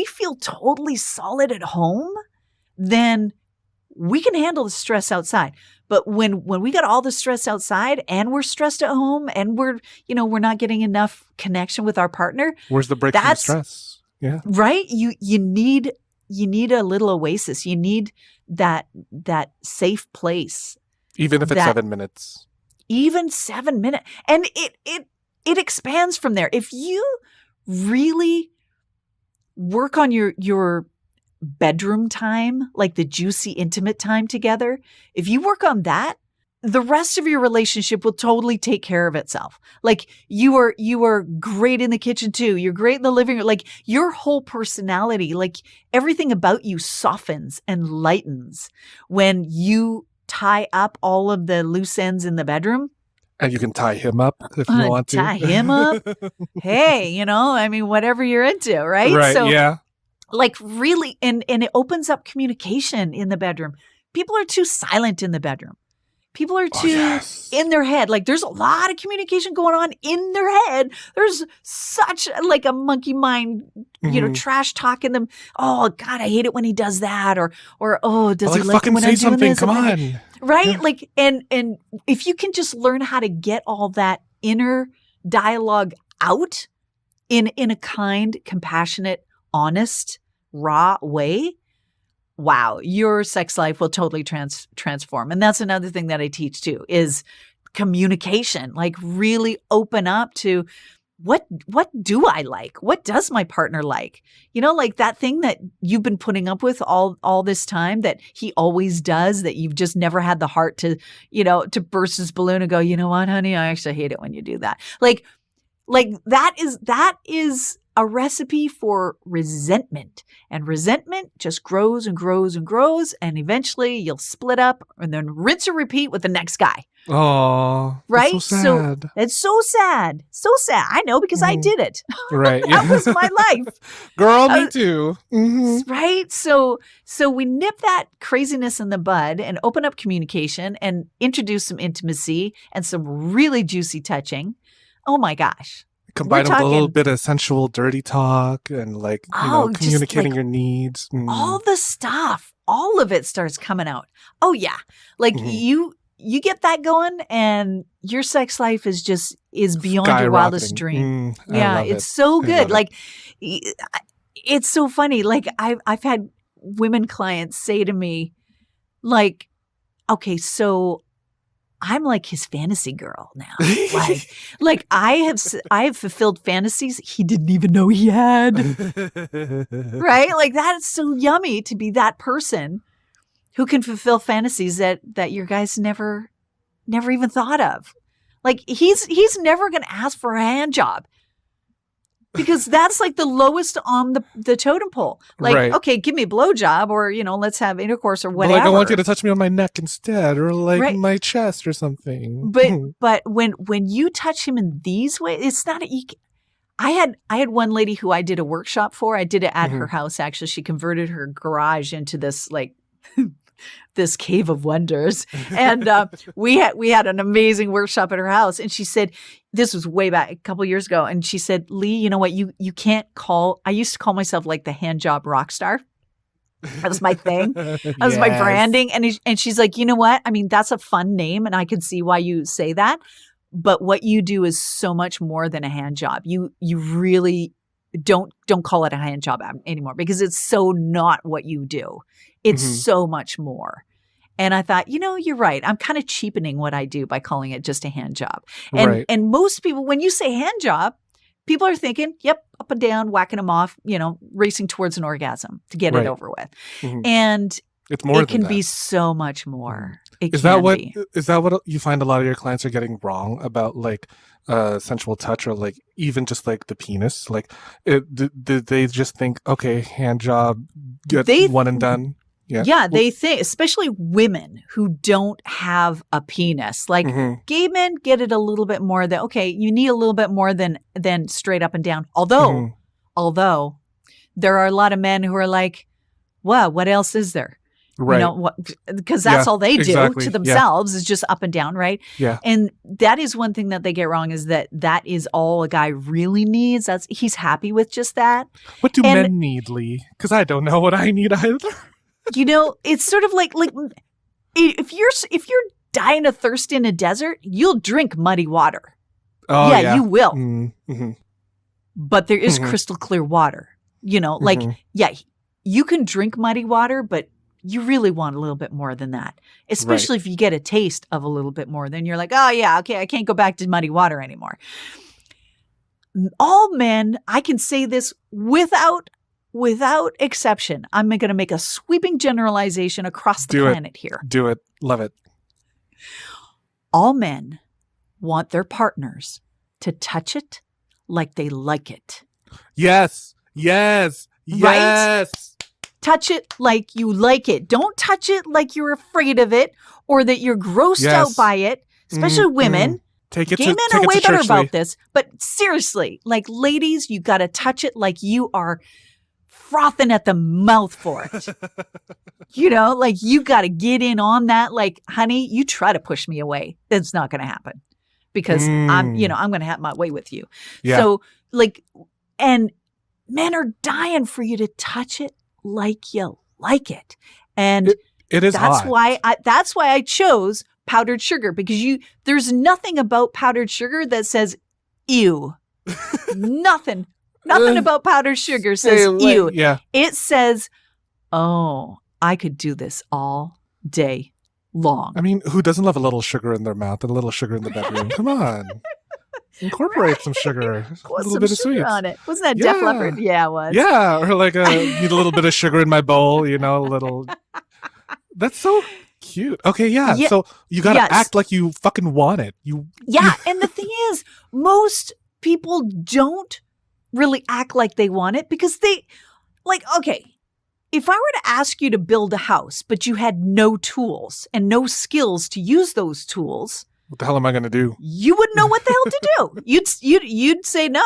feel totally solid at home, then we can handle the stress outside. But when we got all the stress outside and we're stressed at home and we're not getting enough connection with our partner, Where's the break from the that's- stress? Yeah. right? You need a little oasis. You need that safe place. Even if it's That- 7 minutes. Even 7 minutes. And it expands from there. If you really work on your bedroom time, like the juicy, intimate time together, if you work on that, the rest of your relationship will totally take care of itself. Like, you are great in the kitchen too. You're great in the living room. Like, your whole personality, like, everything about you softens and lightens when you tie up all of the loose ends in the bedroom. And you can tie him up if you want to. Tie him up? Hey, I mean, whatever you're into, right? Right. So, yeah. like, really, and it opens up communication in the bedroom. People are too silent in the bedroom. People are Oh, too yes. in their head. Like, there's a lot of communication going on in their head. There's such, like, a monkey mind, Mhm. trash talking them. Oh God, I hate it when he does that. Or oh, does Like, he like it fucking when say I'm doing something. this? Come And when on. right? Yeah. Like, and if you can just learn how to get all that inner dialogue out in a kind, compassionate, honest, raw way, wow, your sex life will totally transform. And that's another thing that I teach too, is communication. Like, really open up to what do I like? What does my partner like? Like that thing that you've been putting up with all this time that he always does, that you've just never had the heart to, to burst his balloon and go, you know what, honey, I actually hate it when you do that. Like that is a recipe for resentment, and resentment just grows and grows and grows. And eventually you'll split up and then rinse and repeat with the next guy. Oh, Right? so sad. It's so sad. So sad. I know, because I Mhm. did it. Right. That was my life. Girl, me Uh, too. Mhm. Right? So we nip that craziness in the bud and open up communication and introduce some intimacy and some really juicy touching. Oh my gosh. Combine it with a talking- little bit of sensual dirty talk and, like, just, communicating like, your needs. All the stuff, all of it starts coming out. Oh yeah. Like, Mhm. you get that going and your sex life is beyond your wildest Skyrocketing. dream. I Yeah, love it's it. so I good. love it. Like, it's so funny. Like, I've had women clients say to me, like, okay, so I'm like his fantasy girl now. Like I have fulfilled fantasies he didn't even know he had. Right? Like, that's so yummy to be that person who can fulfill fantasies that your guys never even thought of. Like he's never going to ask for a hand job. Because that's like the lowest on the totem pole. Like, Right. okay, give me a blowjob or, let's have intercourse or But, whatever. like, I want you to touch me on my neck instead, or like Right. my chest or something. But when you touch him in these ways, it's not I had one lady who I did a workshop for. I did it at her house, actually. She converted her garage into this like this cave of wonders. And we had an amazing workshop at her house. And she said, this was way back a couple years ago. And she said, Lee, you know what? You can't I used to call myself like the hand job rock star. That was my thing. That was my branding. And she's like, you know what? I mean, that's a fun name. And I can see why you say that. But what you do is so much more than a hand job. You really don't call it a hand job anymore because it's so not what you do. It's so much more. And I thought, you're right. I'm kind of cheapening what I do by calling it just a hand job. And most people, when you say hand job, people are thinking, yep, up and down, whacking them off, racing towards an orgasm to get it over with. And it's more it can than be that. so much more. Is that what you find a lot of your clients are getting wrong about like sensual touch or like even just like the penis? Like do they just think, okay, hand job, get one and done? Yeah, they think, especially women who don't have a penis. Like gay men get it a little bit more than, okay, you need a little bit more than straight up and down. Although there are a lot of men who are like, wow, what else is there? Right. Because that's all they do to themselves is just up and down, right? Yeah. And that is one thing that they get wrong is that is all a guy really needs. He's happy with just that. What do men need, Lee? Because I don't know what I need either. It's sort of like if you're dying of thirst in a desert, you'll drink muddy water. Oh, yeah, you will. Mm-hmm. But there is crystal clear water. You can drink muddy water, but you really want a little bit more than that. Especially if you get a taste of a little bit more, then you're like, oh yeah, okay, I can't go back to muddy water anymore. All men, I can say this without exception. I'm going to make a sweeping generalization across the planet here. Do it. Love it. All men want their partners to touch it like they like it. Yes. Right? Touch it like you like it. Don't touch it like you're afraid of it or that you're grossed out by it, especially women. Gay men are way better about this. But seriously, like ladies, you got to touch it like you are frothing at the mouth for it. Like you got to get in on that. Like, honey, you try to push me away. That's not going to happen because I'm going to have my way with you. Yeah. So and men are dying for you to touch it like you like it. And it is that's hot. that's why I chose powdered sugar because there's nothing about powdered sugar that says ew. Nothing about powdered sugar says ew. Yeah. It says, oh, I could do this all day long. I mean, who doesn't love a little sugar in their mouth and a little sugar in the bedroom? Come on. Incorporate some sugar. A little bit of sweets on it. Wasn't that Def Leppard? Yeah, it was. Yeah, or like need a little bit of sugar in my bowl, a little. That's so cute. Okay, yeah. So you got to act like you fucking want it. And the thing is, most people don't really act like they want it because okay, if I were to ask you to build a house, but you had no tools and no skills to use those tools, what the hell am I going to do? You wouldn't know what the hell to do. You'd say, no,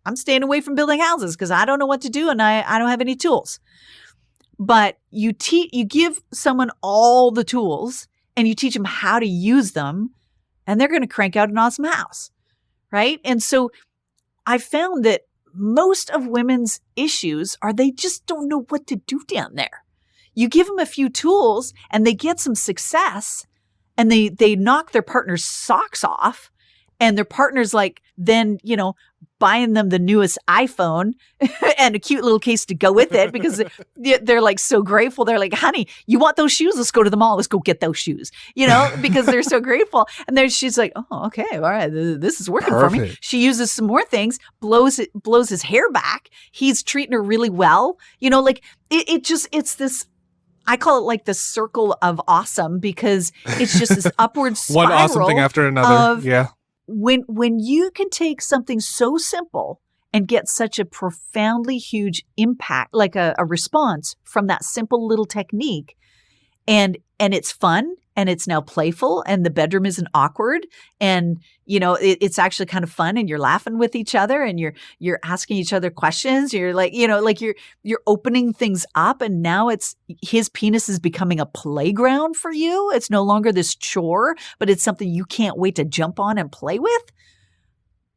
I'm staying away from building houses because I don't know what to do and I don't have any tools. But you give someone all the tools and you teach them how to use them and they're going to crank out an awesome house, right? And so I found that most of women's issues are they just don't know what to do down there. You give them a few tools and they get some success and they knock their partner's socks off and their partner's like then, buying them the newest iPhone and a cute little case to go with it because they're like so grateful. They're like, honey, you want those shoes? Let's go to the mall. Let's go get those shoes, because they're so grateful. And then she's like, oh, okay. All right. This is working for me. She uses some more things, blows his hair back. He's treating her really well. It's this I call it like the circle of awesome because it's just this upward spiral. One awesome thing after another. Yeah. When you can take something so simple and get such a profoundly huge impact, like a response from that simple little technique, and it's fun and it's now playful and the bedroom isn't awkward and it's actually kind of fun and you're laughing with each other and you're asking each other questions. You're like, you're opening things up and now it's his penis is becoming a playground for you. It's no longer this chore, but it's something you can't wait to jump on and play with.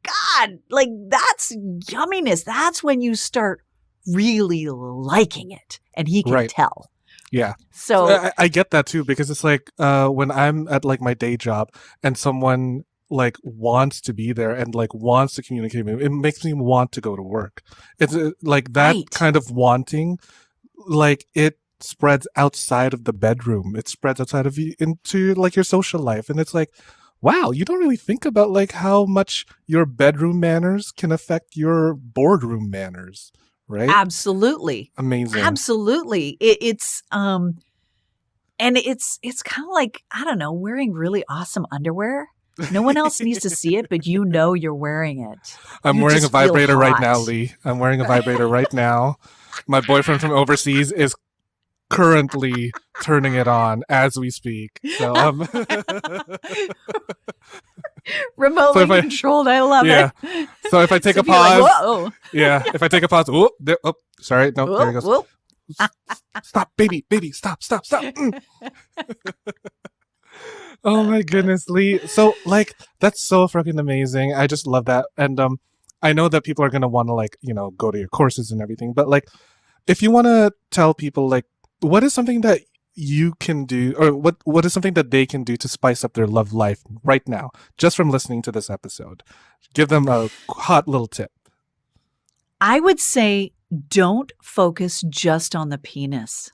God, like that's yumminess. That's when you start really liking it and he can tell. Yeah. So I get that too, because it's like when I'm at like my day job and someone like wants to be there and like wants to communicate with me, it makes me want to go to work. It's like that kind of wanting, like it spreads outside of the bedroom. It spreads outside of you into like your social life. And it's like, wow, you don't really think about like how much your bedroom manners can affect your boardroom manners. Right? Absolutely. Amazing. Absolutely. It's and it's kind of like, I don't know, wearing really awesome underwear. No one else needs to see it, but you're wearing it. I'm wearing a vibrator right now, Lee. I'm wearing a vibrator right now. My boyfriend from overseas is currently turning it on as we speak. So remotely controlled. I love it. So if I take a pause, if I take a pause, sorry, no, there he goes. Stop, baby, stop. Oh my goodness, Lee. So like that's so freaking amazing. I just love that, and I know that people are gonna want to like go to your courses and everything, but like if you want to tell people like what is something that you can do, or what is something that they can do to spice up their love life right now, just from listening to this episode? Give them a hot little tip. I would say don't focus just on the penis.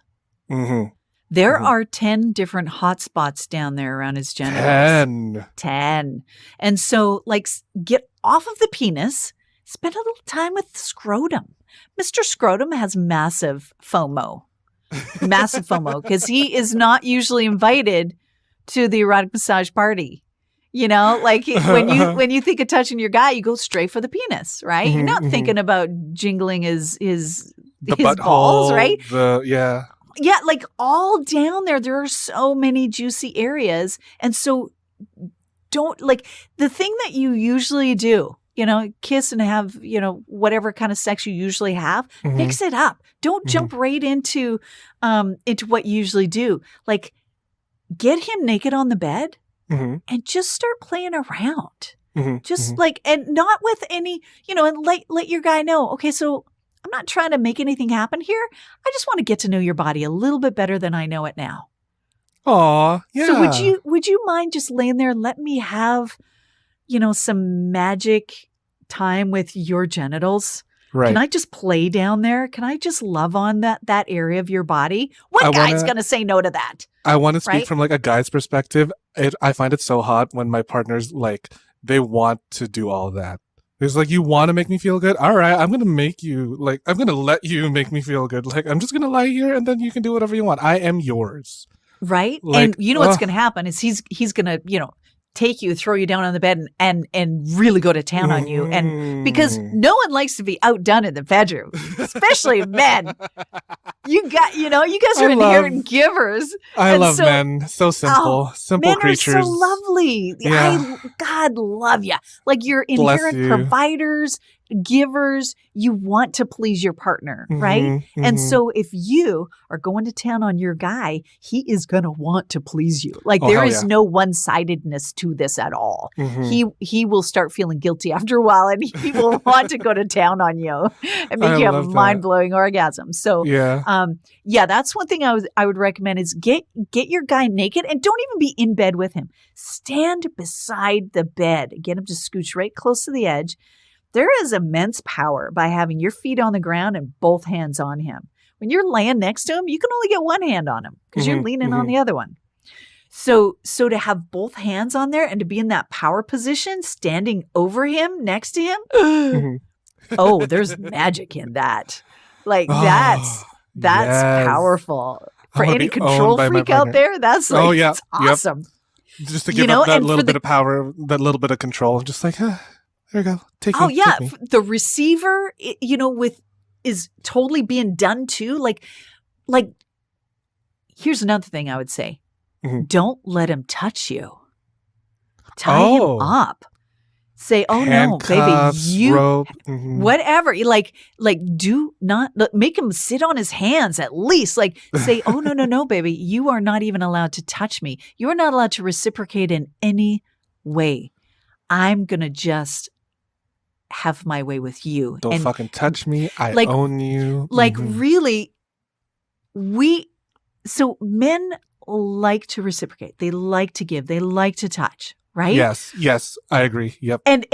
Mm-hmm. There are 10 different hot spots down there around his genitals. 10. And so, like, get off of the penis, spend a little time with scrotum. Mr. Scrotum has massive FOMO. Massive FOMO, because he is not usually invited to the erotic massage party. Like when you think of touching your guy, you go straight for the penis, right? You're not thinking about jingling his balls, right? Yeah, like all down there are so many juicy areas. And so don't, like, the thing that you usually do, kiss and have, whatever kind of sex you usually have, mix it up. Don't jump right into what you usually do. Like, get him naked on the bed and just start playing around. Just like, and not with any, and let your guy know, okay, so I'm not trying to make anything happen here. I just want to get to know your body a little bit better than I know it now. Aw, yeah. So would you mind just laying there and let me have, some magic time with your genitals? Right. Can I just play down there? Can I just love on that area of your body? What guy's going to say no to that? I want to speak from like a guy's perspective. I find it so hot when my partners like they want to do all of that. It's like, you want to make me feel good? All right, I'm going to let you make me feel good. Like, I'm just going to lie here and then you can do whatever you want. I am yours. Right? Like, and what's going to happen is he's going to, take you, throw you down on the bed and really go to town on you. And because no one likes to be outdone in the bedroom, especially men. You guys are inherent givers. I love men. So simple. Simple men creatures. Men are so lovely. Yeah. God love you. Like, you're inherent providers, givers. You want to please your partner, right? And so if you are going to town on your guy, he is going to want to please you. Like, there is no one-sidedness to this at all. He will start feeling guilty after a while, and he will want to go to town on you and make you have a mind-blowing orgasm. So that's one thing I would recommend is get your guy naked and don't even be in bed with him. Stand beside the bed. Get him to scooch right close to the edge. There is immense power by having your feet on the ground and both hands on him. When you're laying next to him, you can only get one hand on him because you're leaning on the other one. So to have both hands on there and to be in that power position, standing over him, next to him, there's magic in that. Like, that's powerful. For wanna any be control owned by my freak out partner. there, that's Oh, like yeah. it's Yep. awesome. Just to You give know, up that and for little bit the of power, that little bit of control. I'm just like, there you go. Take oh me, yeah, take me. the receiver, with is totally being done too. Like here's another thing I would say: Mhm. don't let him touch you. Tie him Oh. up. Say, oh no, baby, Handcuffs, you rope. Mhm. whatever. Like do not make him sit on his hands at least. Like say, oh no, baby, you are not even allowed to touch me. You are not allowed to reciprocate in any way. I'm gonna just have my way with you. Don't And fucking touch me. I like- own you. like Mhm. really, so men like to reciprocate. They like to give. They like to touch, right? Yes, I agree. Yep. And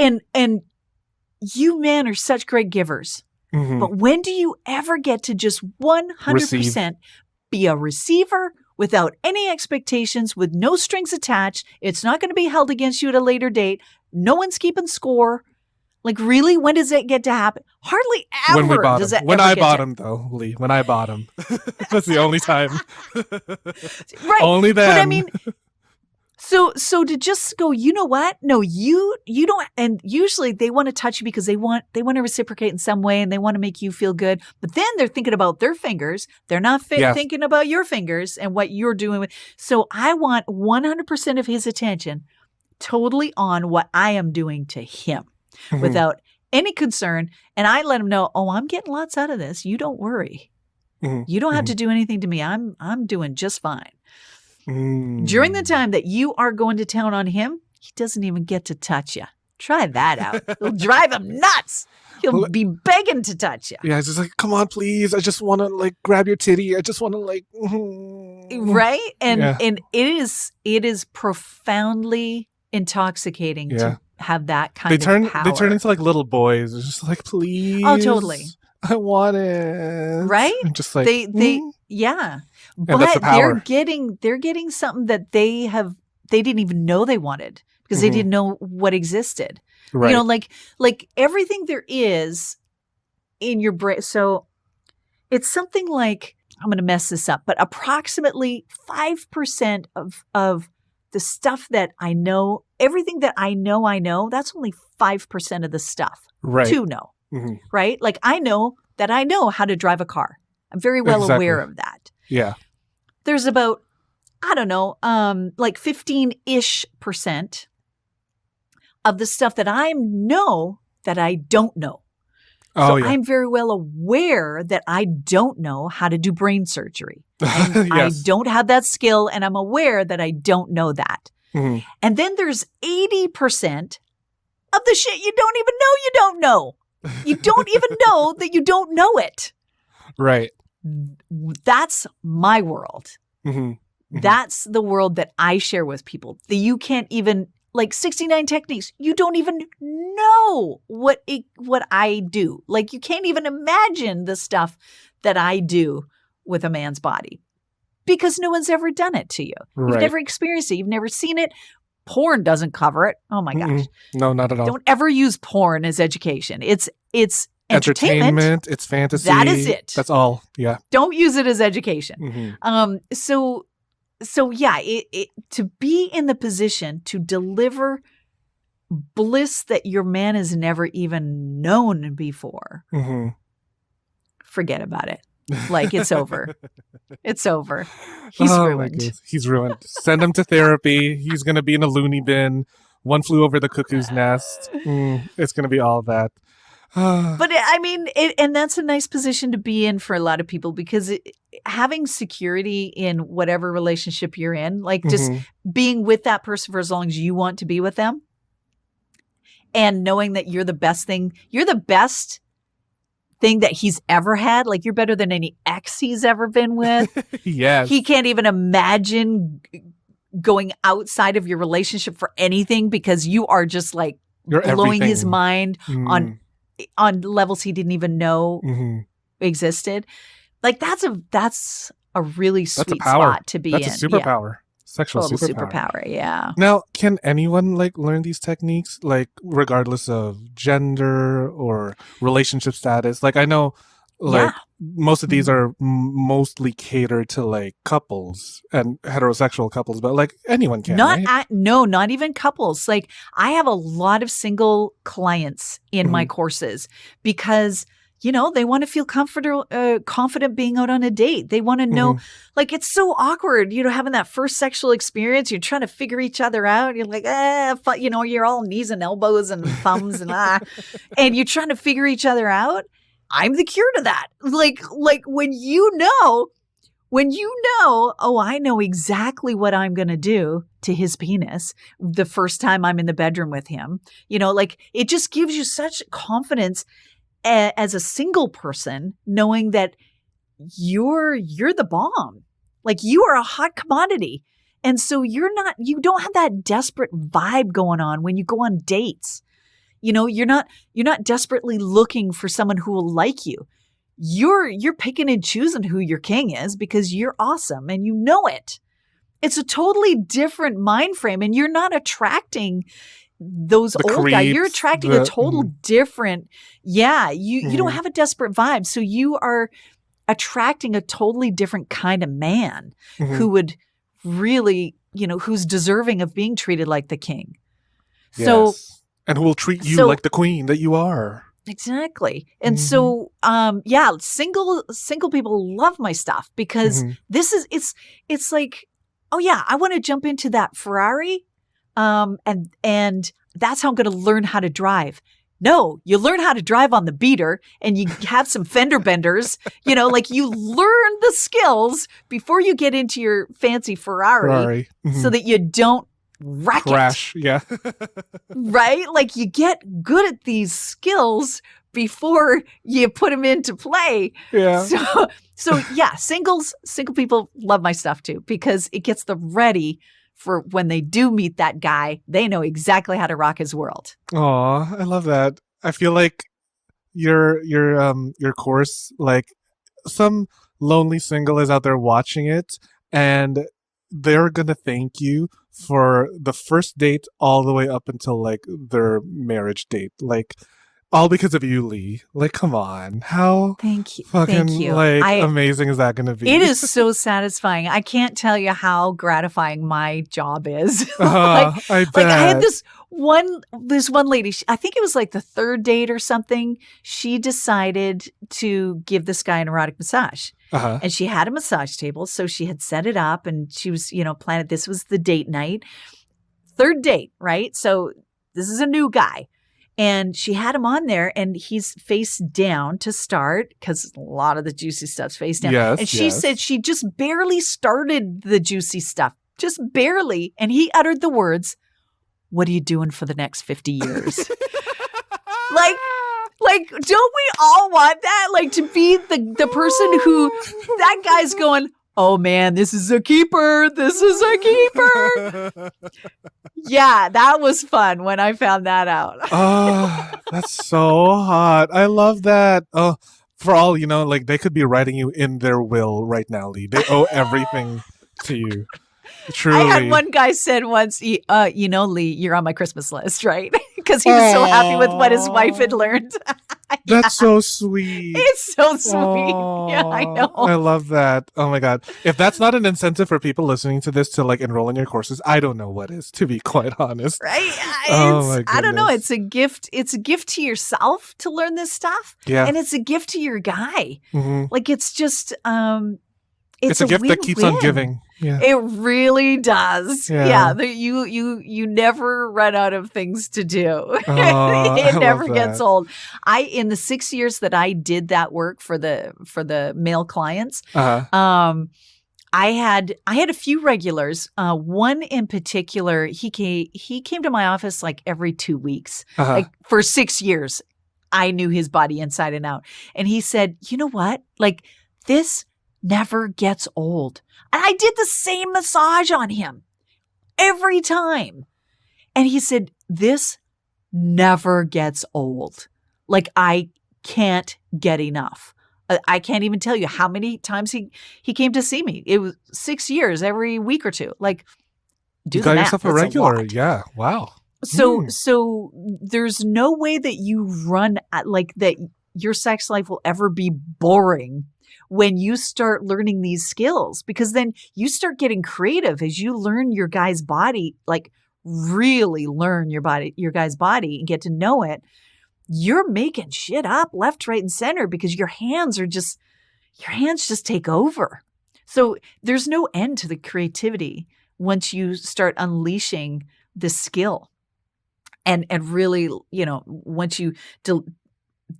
you men are such great givers. Mhm. But when do you ever get to just 100% be a receiver without any expectations, with no strings attached? It's not going to be held against you at a later date. No one's keeping score. Like, really? When does it get to happen? Hardly ever When we bought does him. that When ever I get bought to- him, though, Lee. When I bought him. That's the only time. Right. Only then. But I mean, so to just go, you know what? No, you don't. And usually they want to touch you because they want to reciprocate in some way and they want to make you feel good. But then they're thinking about their fingers. They're not Yes. thinking about your fingers and what you're doing with. So I want 100% of his attention totally on what I am doing to him Mhm. without any concern. And I let him know, oh, I'm getting lots out of this. You don't worry. Mhm. You don't have to do anything to me. I'm doing just fine. Mm. During the time that you are going to town on him, he doesn't even get to touch you. Try that out. It'll drive him nuts. He'll be begging to touch you. Yeah, it's just like, come on, please. I just want to like grab your titty. I just want to like, Right? And Yeah. and it is profoundly intoxicating Yeah. to have that kind They turn of power. they turn into like little boys. It's just like, please. Oh, totally. I want it. Right? I'm just like they mm. yeah. And that's the But they're power. getting something that they didn't even know they wanted because they Mhm. didn't know what existed. Right. You know, like everything there is in your brain. So it's something like, I'm going to mess this up, but approximately 5% of the stuff that I know, everything that I know, that's only 5% of the stuff right. to know, Mhm. right? Like I know that I know how to drive a car. I'm very well Exactly. aware of that. Yeah. There's about, I don't know, like 15-ish% of the stuff that I know that I don't know. Oh So yeah. I'm very well aware that I don't know how to do brain surgery. I Yes. don't have that skill, and I'm aware that I don't know that. Mhm. And then there's 80% of the shit you don't even know you don't know. You don't even know that you don't know it. Right. That's my world. Mhm. Mhm. That's the world that I share with people. That you can't even, like 69 techniques, you don't even know what I do. Like you can't even imagine the stuff that I do with a man's body because no one's ever done it to you. You've Right. never experienced it. You've never seen it. Porn doesn't cover it. Oh my gosh. Mm-mm. No, not at all. Don't ever use porn as education. It's entertainment. It's fantasy. That is it. That's all. Yeah. Don't use it as education. Mhm. So yeah, to be in the position to deliver bliss that your man has never even known before, Mhm. forget about it. Like it's over. It's over. He's Oh, my ruined. goodness. He's ruined. Send him to therapy. He's going to be in a loony bin. One flew over the cuckoo's nest. It's going to be all that. But I mean, and that's a nice position to be in for a lot of people because having security in whatever relationship you're in, like just Mhm. being with that person for as long as you want to be with them and knowing that you're the best thing that he's ever had. Like you're better than any ex he's ever been with. Yes. He can't even imagine going outside of your relationship for anything because you are just like You're blowing his everything. mind on levels he didn't even know Mhm. existed. Like that's a really That's a sweet power. spot to be That's in. a superpower. Sexual Total superpower. superpower. Yeah. Now, can anyone like learn these techniques, like regardless of gender or relationship status? Like I know Like Yeah. most of these are mostly catered to like couples and heterosexual couples, but like anyone can, right? No, not even couples. Like I have a lot of single clients in my Mhm. courses because they want to feel comfortable, confident being out on a date. They want to know, Mhm. like, it's so awkward, having that first sexual experience. You're trying to figure each other out. You're like, you're all knees and elbows and thumbs and you're trying to figure each other out. I'm the cure to that. Like when oh, I know exactly what I'm going to do to his penis the first time I'm in the bedroom with him, like it just gives you such confidence as a single person, knowing that you're the bomb. Like you are a hot commodity. And so you don't have that desperate vibe going on when you go on dates. You're not desperately looking for someone who will like you. You're picking and choosing who your king is because you're awesome and you know it. It's a totally different mind frame, and you're not attracting those The old guys. You're creeps, attracting a total mhm. different. Yeah, you don't Mhm. have a desperate vibe, so you are attracting a totally different kind of man Mhm. who would really, who's deserving of being treated like the king. So Yes. And who will treat you so like the queen that you are. exactly. And Mhm. so single people love my stuff because Mhm. it's like, oh yeah, I want to jump into that Ferrari. And that's how I'm going to learn how to drive. No, you learn how to drive on the beater and you have some fender benders, like you learn the skills before you get into your fancy Ferrari so Mhm. that you don't wreck it. Crash. Yeah. Right? Like you get good at these skills before you put them into play. Yeah. So yeah, single people love my stuff too because it gets them ready for when they do meet that guy. They know exactly how to rock his world. Aw, I love that. I feel like your course, like some lonely single is out there watching it and they're gonna thank you for the first date all the way up until like their marriage date. Like all because of you, Lee. Like, come on. How Thank you. fucking Thank you. like amazing is that gonna be? It is so satisfying. I can't tell you how gratifying my job is. I bet. Like I had this one lady, I think it was like the third date or something. She decided to give this guy an erotic massage. Uh-huh. And she had a massage table. So she had set it up and she was, planned. This was the date night. Third date, right? So this is a new guy. And she had him on there and he's face down to start because a lot of the juicy stuff's face down. Yes, and she said she just barely started the juicy stuff, just barely. And he uttered the words, "What are you doing for the next 50 years?" Like, don't we all want that? Like to be the person who that guy's going, "Oh man, this is a keeper. This is a keeper." Yeah, that was fun when I found that out. Oh, that's so hot. I love that. Oh, for all you know, like they could be writing you in their will right now, Lee. They owe everything to you. Truly. I had one guy said once, Lee, you're on my Christmas list, right? Because he was so happy with what his wife had learned. That's so sweet. It's so sweet. Yeah, I know. I love that. Oh my God. If that's not an incentive for people listening to this to like enroll in your courses, I don't know what is, to be quite honest. Right? Oh my I don't know. goodness. It's a gift. It's a gift to yourself to learn this stuff. Yeah. And it's a gift to your guy. Mhm. Like it's just It's a gift that keeps on win-win. giving. Yeah. It really does. Yeah. You never run out of things to do. I It love never gets that. old. In the 6 years that I did that work for the male clients, Uh-huh. I had a few regulars. One in particular, he came to my office like every 2 weeks, Uh-huh. like for 6 years. I knew his body inside and out, and he said, "You know what? Like this never gets old." And I did the same massage on him every time. And he said, "This never gets old. Like I can't get enough." I can't even tell you how many times he came to see me. It was 6 years every week or two. Like, do You the got math. yourself a That's regular. lot. Yeah. Wow. So there's no way that you run at, like that your sex life will ever be boring when you start learning these skills, because then you start getting creative as you learn your guy's body, like really learn your guy's body and get to know it. You're making shit up left, right, and center because your hands just take over. So there's no end to the creativity once you start unleashing this skill. And really, once you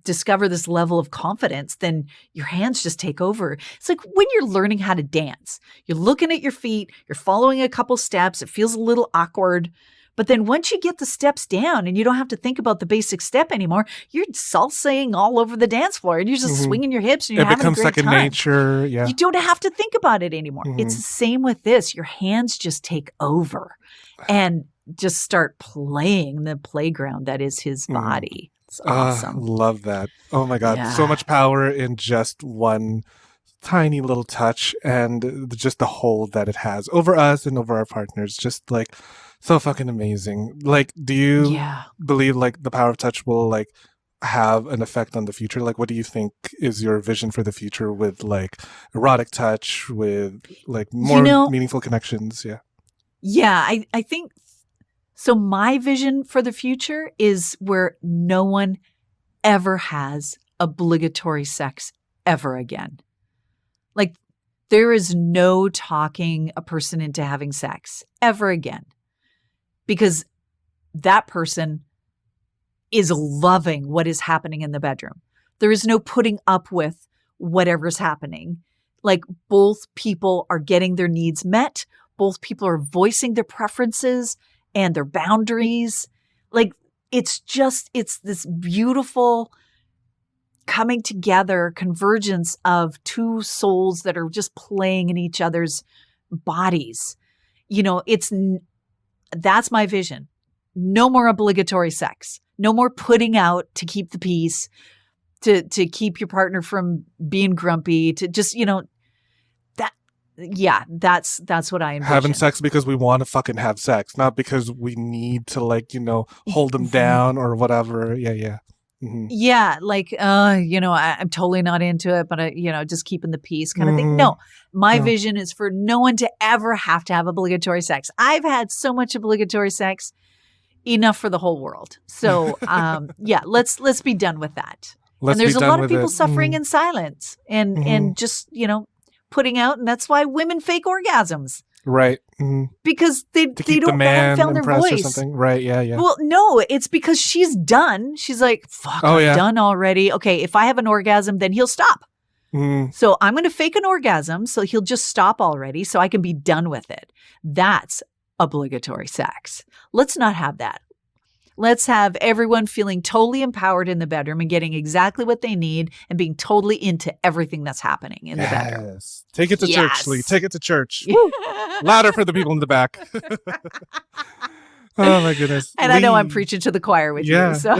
discover this level of confidence, then your hands just take over. It's like when you're learning how to dance, you're looking at your feet, you're following a couple steps. It feels a little awkward. But then once you get the steps down and you don't have to think about the basic step anymore, you're salsaing all over the dance floor and you're just swinging your hips and you're having a great time. It becomes second nature. Yeah. You don't have to think about it anymore. It's the same with this. Your hands just take over and just start playing the playground that is his body. It's awesome. Love that. Oh my God. Yeah. So much power in just one tiny little touch and just the hold that it has over us and over our partners. Just like so fucking amazing. Like, do you believe like the power of touch will like have an effect on the future? Like, what do you think is your vision for the future with like erotic touch, with like more meaningful connections? Yeah. Yeah. I think so. My vision for the future is where no one ever has obligatory sex ever again. Like, there is no talking a person into having sex ever again, because that person is loving what is happening in the bedroom. There is no putting up with whatever's happening. Like, both people are getting their needs met. Both people are voicing their preferences and their boundaries. Like, it's this beautiful coming together, convergence of two souls that are just playing in each other's bodies. That's my vision. No more obligatory sex. No more putting out to keep the peace, to keep your partner from being grumpy, to just, that's what I envision. Having sex because we want to fucking have sex, not because we need to hold them down or whatever. Yeah. Mm-hmm. Yeah, like, I'm totally not into it, but just keeping the peace kind of thing. No, my vision is for no one to ever have to have obligatory sex. I've had so much obligatory sex, enough for the whole world. So, let's be done with that. And there's a lot of people suffering in silence and just, putting out, and that's why women fake orgasms. Right. Mm-hmm. Because they haven't found their voice. Or something. Right, yeah. Well, no, it's because she's done. She's like, fuck, I'm done already. Okay, if I have an orgasm, then he'll stop. Mm. So I'm going to fake an orgasm so he'll just stop already so I can be done with it. That's obligatory sex. Let's not have that. Let's have everyone feeling totally empowered in the bedroom and getting exactly what they need and being totally into everything that's happening in the bedroom. Take it to church, Lee. Take it to church. Louder for the people in the back. Oh my goodness. And Lee. I know I'm preaching to the choir with you, so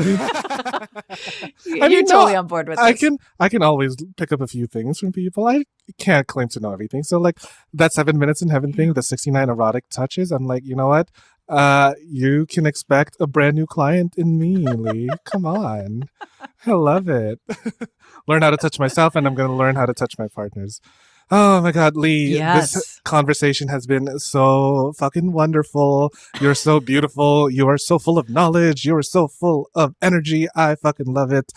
you're totally on board with this. I can always pick up a few things from people. I can't claim to know everything. So like that 7 minutes in heaven thing, the 69 erotic touches, I'm like, you know what? You can expect a brand new client in me, Lee. Come on. I love it. Learn how to touch myself, and I'm going to learn how to touch my partners. Oh my God, Lee, This conversation has been so fucking wonderful. You're so beautiful. You are so full of knowledge. You are so full of energy. I fucking love it.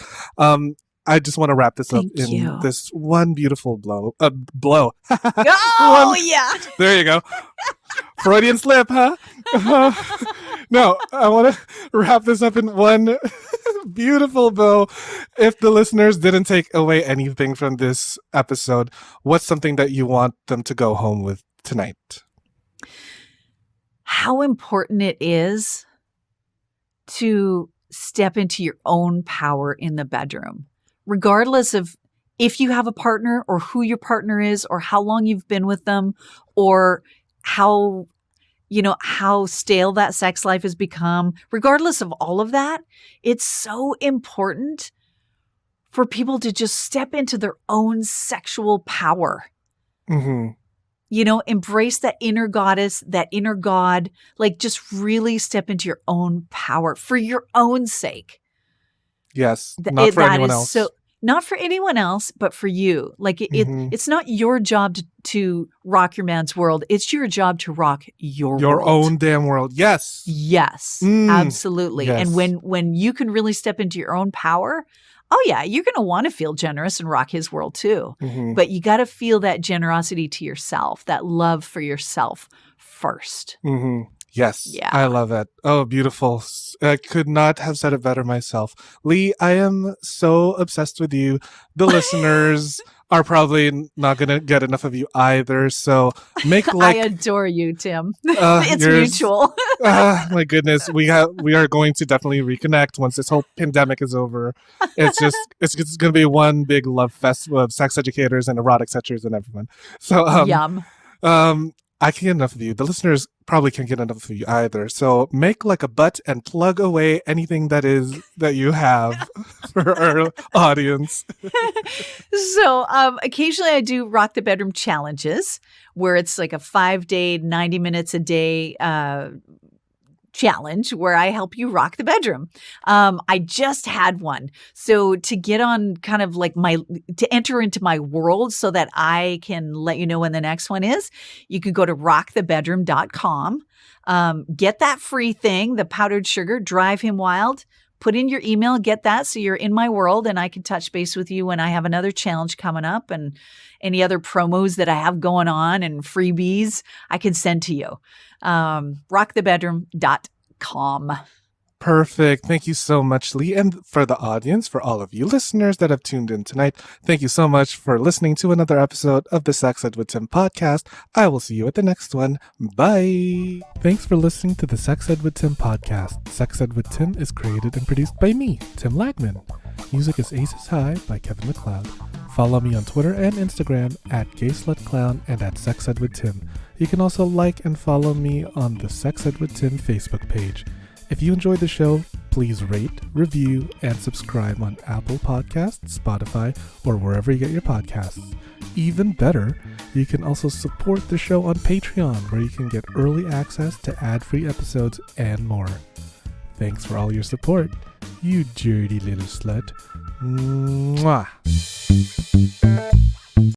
I just want to wrap this up in this one beautiful blow. Yeah. There you go. Freudian slip, huh? No, I want to wrap this up in one beautiful bow. If the listeners didn't take away anything from this episode, what's something that you want them to go home with tonight? How important it is to step into your own power in the bedroom, regardless of if you have a partner or who your partner is or how long you've been with them or how stale that sex life has become. Regardless of all of that, it's so important for people to just step into their own sexual power. Mm-hmm. Embrace that inner goddess, that inner god, like just really step into your own power for your own sake. Yes, not for anyone else. not for anyone else, but for you. Like Mhm. it's not your job to rock your man's world. It's your job to rock your Your world. own damn world. Yes. Yes, absolutely. Yes. And when you can really step into your own power, oh yeah, you're going to want to feel generous and rock his world too. Mhm. But you got to feel that generosity to yourself, that love for yourself first. Mm-hmm. Yes. Yeah. I love that. Oh, beautiful. I could not have said it better myself. Lee, I am so obsessed with you. The listeners are probably not going to get enough of you either. So make like I adore you, Tim. It's mutual. My goodness, we are going to definitely reconnect once this whole pandemic is over. It's going to be one big love fest of sex educators and erotic searchers and everyone. So Yum. I can't get enough of you. The listeners probably can't get enough of you either. So make like a butt and plug away anything that you have for our audience. So occasionally I do Rock the Bedroom challenges where it's like a 5-day, 90 minutes a day challenge where I help you rock the bedroom. I just had one. So to get on kind of like to enter into my world so that I can let you know when the next one is, you can go to rockthebedroom.com, get that free thing, the powdered sugar, Drive Him Wild. Put in your email, get that so you're in my world and I can touch base with you when I have another challenge coming up and any other promos that I have going on and freebies I can send to you. Rockthebedroom.com. Perfect. Thank you so much, Lee. And for the audience, for all of you listeners that have tuned in tonight, thank you so much for listening to another episode of the Sex Ed with Tim podcast. I will see you at the next one. Bye. Thanks for listening to the Sex Ed with Tim podcast. Sex Ed with Tim is created and produced by me, Tim Lagman. Music is Aces High by Kevin MacLeod. Follow me on Twitter and Instagram at GaySlutClown and at Sex Ed with Tim. You can also like and follow me on the Sex Ed with Tim Facebook page. If you enjoyed the show, please rate, review, and subscribe on Apple Podcasts, Spotify, or wherever you get your podcasts. Even better, you can also support the show on Patreon, where you can get early access to ad-free episodes and more. Thanks for all your support, you dirty little slut. Mwah.